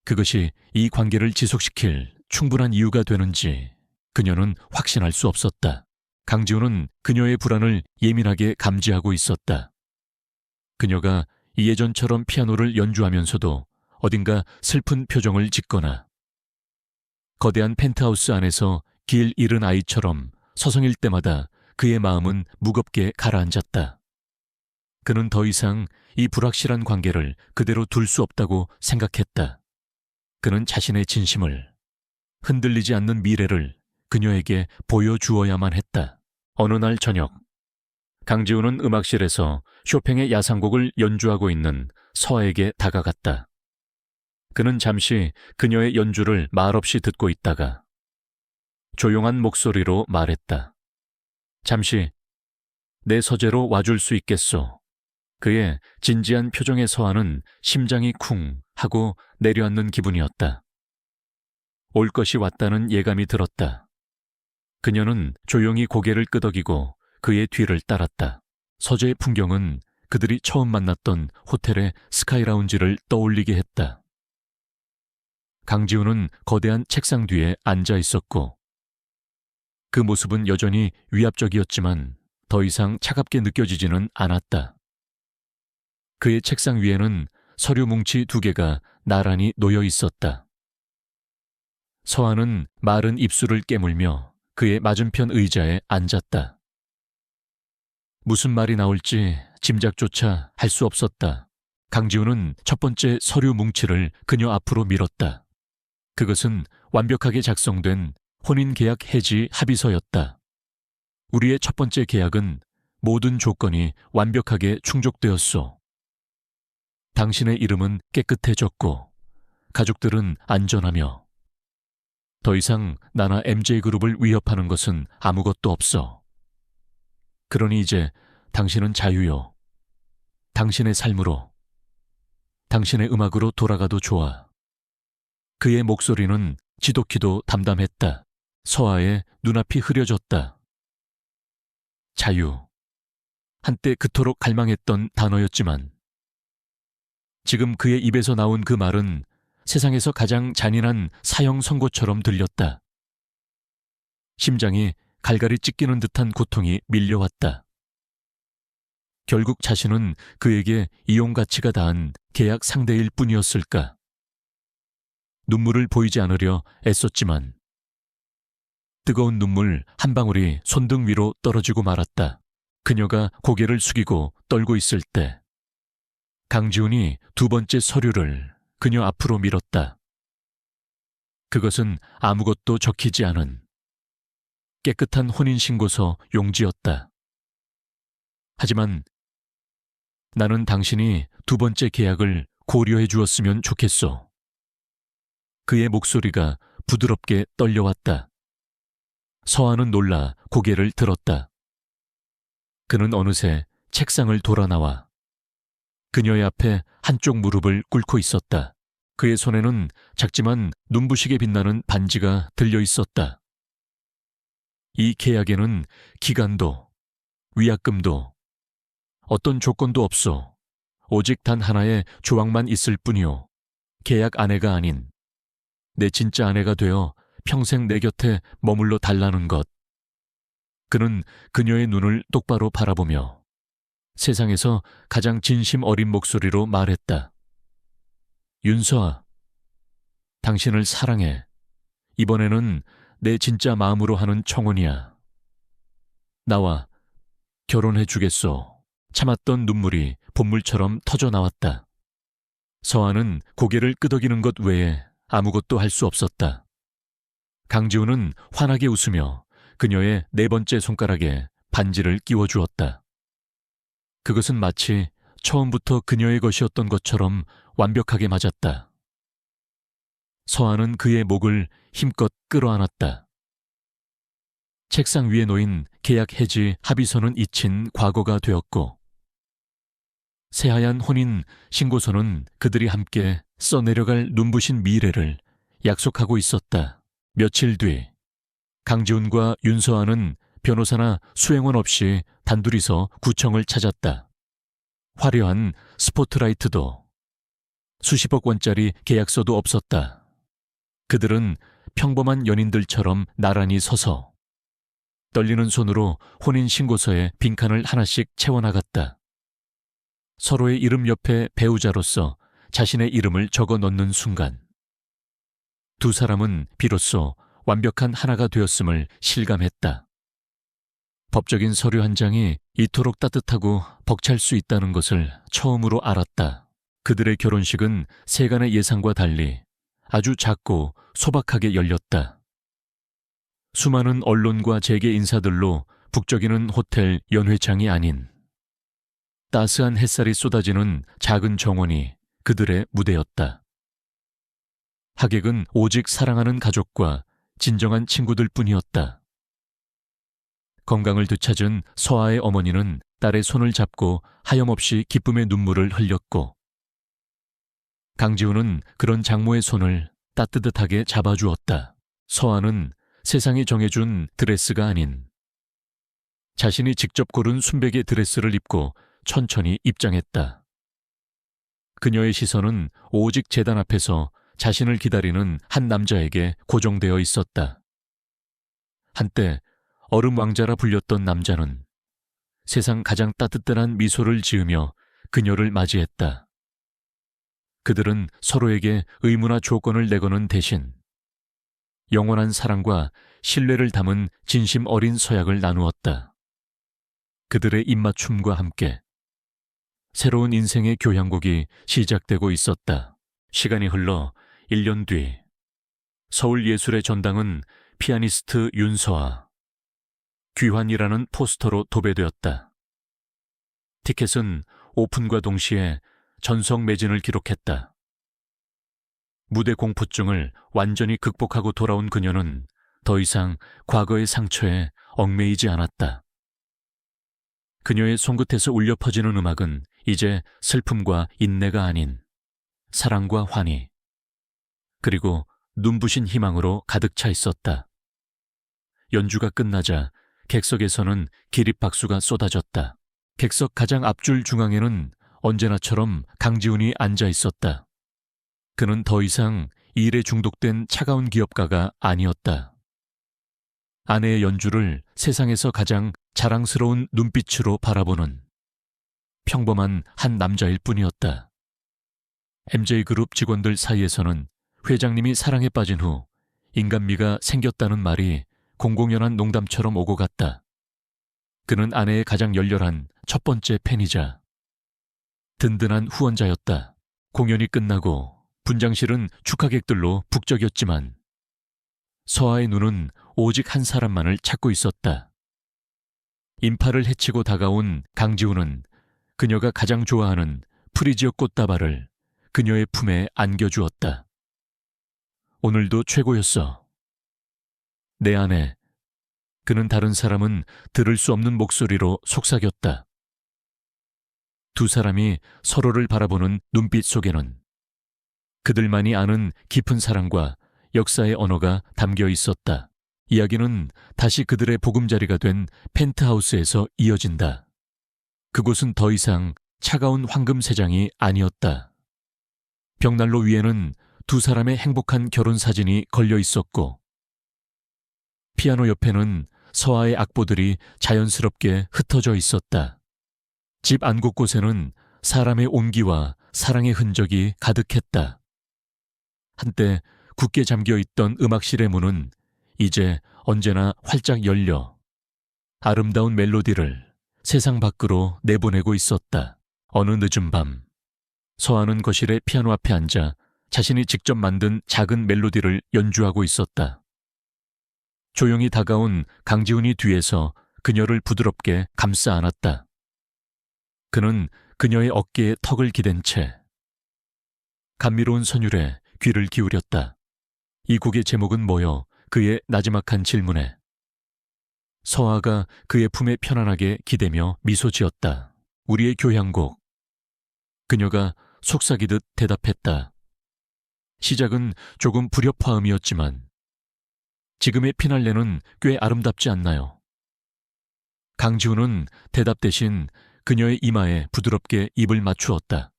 Speaker 1: 그것이 이 관계를 지속시킬 충분한 이유가 되는지 그녀는 확신할 수 없었다. 강지훈은 그녀의 불안을 예민하게 감지하고 있었다. 그녀가 예전처럼 피아노를 연주하면서도 어딘가 슬픈 표정을 짓거나 거대한 펜트하우스 안에서 길 잃은 아이처럼 서성일 때마다 그의 마음은 무겁게 가라앉았다. 그는 더 이상 이 불확실한 관계를 그대로 둘 수 없다고 생각했다. 그는 자신의 진심을, 흔들리지 않는 미래를 그녀에게 보여주어야만 했다. 어느 날 저녁, 강지훈은 음악실에서 쇼팽의 야상곡을 연주하고 있는 서아에게 다가갔다. 그는 잠시 그녀의 연주를 말없이 듣고 있다가 조용한 목소리로 말했다. 잠시 내 서재로 와줄 수 있겠소. 그의 진지한 표정의 서아는 심장이 쿵 하고 내려앉는 기분이었다. 올 것이 왔다는 예감이 들었다. 그녀는 조용히 고개를 끄덕이고 그의 뒤를 따랐다. 서재의 풍경은 그들이 처음 만났던 호텔의 스카이라운지를 떠올리게 했다. 강지훈은 거대한 책상 뒤에 앉아 있었고 그 모습은 여전히 위압적이었지만 더 이상 차갑게 느껴지지는 않았다. 그의 책상 위에는 서류 뭉치 2개가 나란히 놓여 있었다. 서아는 마른 입술을 깨물며 그의 맞은편 의자에 앉았다. 무슨 말이 나올지 짐작조차 할 수 없었다. 강지훈은 첫 번째 서류 뭉치를 그녀 앞으로 밀었다. 그것은 완벽하게 작성된 혼인계약 해지 합의서였다. 우리의 첫 번째 계약은 모든 조건이 완벽하게 충족되었소. 당신의 이름은 깨끗해졌고 가족들은 안전하며 더 이상 나나 MJ그룹을 위협하는 것은 아무것도 없어. 그러니 이제 당신은 자유요. 당신의 삶으로, 당신의 음악으로 돌아가도 좋아. 그의 목소리는 지독히도 담담했다. 서아의 눈앞이 흐려졌다. 자유. 한때 그토록 갈망했던 단어였지만 지금 그의 입에서 나온 그 말은 세상에서 가장 잔인한 사형 선고처럼 들렸다. 심장이 갈갈이 찢기는 듯한 고통이 밀려왔다. 결국 자신은 그에게 이용 가치가 닿은 계약 상대일 뿐이었을까? 눈물을 보이지 않으려 애썼지만 뜨거운 눈물 한 방울이 손등 위로 떨어지고 말았다. 그녀가 고개를 숙이고 떨고 있을 때 강지훈이 두 번째 서류를 그녀 앞으로 밀었다. 그것은 아무것도 적히지 않은 깨끗한 혼인신고서 용지였다. 하지만 나는 당신이 두 번째 계약을 고려해 주었으면 좋겠소. 그의 목소리가 부드럽게 떨려왔다. 서한은 놀라 고개를 들었다. 그는 어느새 책상을 돌아 나와 그녀의 앞에 한쪽 무릎을 꿇고 있었다. 그의 손에는 작지만 눈부시게 빛나는 반지가 들려 있었다. 이 계약에는 기간도 위약금도 어떤 조건도 없소. 오직 단 하나의 조항만 있을 뿐이오. 계약 아내가 아닌 내 진짜 아내가 되어 평생 내 곁에 머물러 달라는 것. 그는 그녀의 눈을 똑바로 바라보며 세상에서 가장 진심 어린 목소리로 말했다. 윤서아, 당신을 사랑해. 이번에는 내 진짜 마음으로 하는 청혼이야. 나와 결혼해 주겠소. 참았던 눈물이 봇물처럼 터져 나왔다. 서한은 고개를 끄덕이는 것 외에 아무것도 할 수 없었다. 강지훈은 환하게 웃으며 그녀의 네 번째 손가락에 반지를 끼워 주었다. 그것은 마치 처음부터 그녀의 것이었던 것처럼 완벽하게 맞았다. 서한은 그의 목을 힘껏 끌어안았다. 책상 위에 놓인 계약 해지 합의서는 잊힌 과거가 되었고 새하얀 혼인 신고서는 그들이 함께 써내려갈 눈부신 미래를 약속하고 있었다. 며칠 뒤 강지훈과 윤서아는 변호사나 수행원 없이 단둘이서 구청을 찾았다. 화려한 스포트라이트도 수십억 원짜리 계약서도 없었다. 그들은 평범한 연인들처럼 나란히 서서 떨리는 손으로 혼인신고서에 빈칸을 하나씩 채워나갔다. 서로의 이름 옆에 배우자로서 자신의 이름을 적어 넣는 순간 두 사람은 비로소 완벽한 하나가 되었음을 실감했다. 법적인 서류 한 장이 이토록 따뜻하고 벅찰 수 있다는 것을 처음으로 알았다. 그들의 결혼식은 세간의 예상과 달리 아주 작고 소박하게 열렸다. 수많은 언론과 재계 인사들로 북적이는 호텔 연회장이 아닌 따스한 햇살이 쏟아지는 작은 정원이 그들의 무대였다. 하객은 오직 사랑하는 가족과 진정한 친구들 뿐이었다. 건강을 되찾은 서아의 어머니는 딸의 손을 잡고 하염없이 기쁨의 눈물을 흘렸고 강지훈은 그런 장모의 손을 따뜻하게 잡아주었다. 서아는 세상이 정해준 드레스가 아닌 자신이 직접 고른 순백의 드레스를 입고 천천히 입장했다. 그녀의 시선은 오직 제단 앞에서 자신을 기다리는 한 남자에게 고정되어 있었다. 한때 얼음 왕자라 불렸던 남자는 세상 가장 따뜻한 미소를 지으며 그녀를 맞이했다. 그들은 서로에게 의무나 조건을 내거는 대신 영원한 사랑과 신뢰를 담은 진심 어린 서약을 나누었다. 그들의 입맞춤과 함께 새로운 인생의 교향곡이 시작되고 있었다. 시간이 흘러 1년 뒤 서울예술의 전당은 피아니스트 윤서아, 귀환이라는 포스터로 도배되었다. 티켓은 오픈과 동시에 전성 매진을 기록했다. 무대 공포증을 완전히 극복하고 돌아온 그녀는 더 이상 과거의 상처에 얽매이지 않았다. 그녀의 손끝에서 울려 퍼지는 음악은 이제 슬픔과 인내가 아닌 사랑과 환희, 그리고 눈부신 희망으로 가득 차 있었다. 연주가 끝나자 객석에서는 기립박수가 쏟아졌다. 객석 가장 앞줄 중앙에는 언제나처럼 강지훈이 앉아 있었다. 그는 더 이상 일에 중독된 차가운 기업가가 아니었다. 아내의 연주를 세상에서 가장 자랑스러운 눈빛으로 바라보는 평범한 한 남자일 뿐이었다. MJ그룹 직원들 사이에서는 회장님이 사랑에 빠진 후 인간미가 생겼다는 말이 공공연한 농담처럼 오고 갔다. 그는 아내의 가장 열렬한 첫 번째 팬이자 든든한 후원자였다. 공연이 끝나고 분장실은 축하객들로 북적였지만 서아의 눈은 오직 한 사람만을 찾고 있었다. 인파를 헤치고 다가온 강지훈은 그녀가 가장 좋아하는 프리지어 꽃다발을 그녀의 품에 안겨주었다. 오늘도 최고였어. 내 아내. 그는 다른 사람은 들을 수 없는 목소리로 속삭였다. 두 사람이 서로를 바라보는 눈빛 속에는 그들만이 아는 깊은 사랑과 역사의 언어가 담겨 있었다. 이야기는 다시 그들의 보금자리가 된 펜트하우스에서 이어진다. 그곳은 더 이상 차가운 황금세장이 아니었다. 벽난로 위에는 두 사람의 행복한 결혼 사진이 걸려 있었고 피아노 옆에는 서아의 악보들이 자연스럽게 흩어져 있었다. 집 안 곳곳에는 사람의 온기와 사랑의 흔적이 가득했다. 한때 굳게 잠겨있던 음악실의 문은 이제 언제나 활짝 열려 아름다운 멜로디를 세상 밖으로 내보내고 있었다. 어느 늦은 밤, 서아는 거실의 피아노 앞에 앉아 자신이 직접 만든 작은 멜로디를 연주하고 있었다. 조용히 다가온 강지훈이 뒤에서 그녀를 부드럽게 감싸 안았다. 그는 그녀의 어깨에 턱을 기댄 채 감미로운 선율에 귀를 기울였다. 이 곡의 제목은 뭐여? 그의 나지막한 질문에 서아가 그의 품에 편안하게 기대며 미소 지었다. 우리의 교향곡. 그녀가 속삭이듯 대답했다. 시작은 조금 불협화음이었지만 지금의 피날레는 꽤 아름답지 않나요? 강지훈은 대답 대신 그녀의 이마에 부드럽게 입을 맞추었다.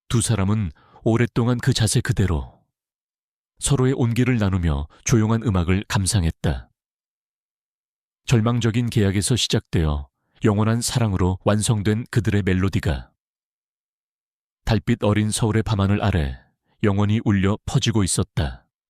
Speaker 1: 두 사람은 오랫동안 그 자세 그대로 서로의 온기를 나누며 조용한 음악을 감상했다. 절망적인 계약에서 시작되어 영원한 사랑으로 완성된 그들의 멜로디가 달빛 어린 서울의 밤하늘 아래 영원히 울려 퍼지고 있었다.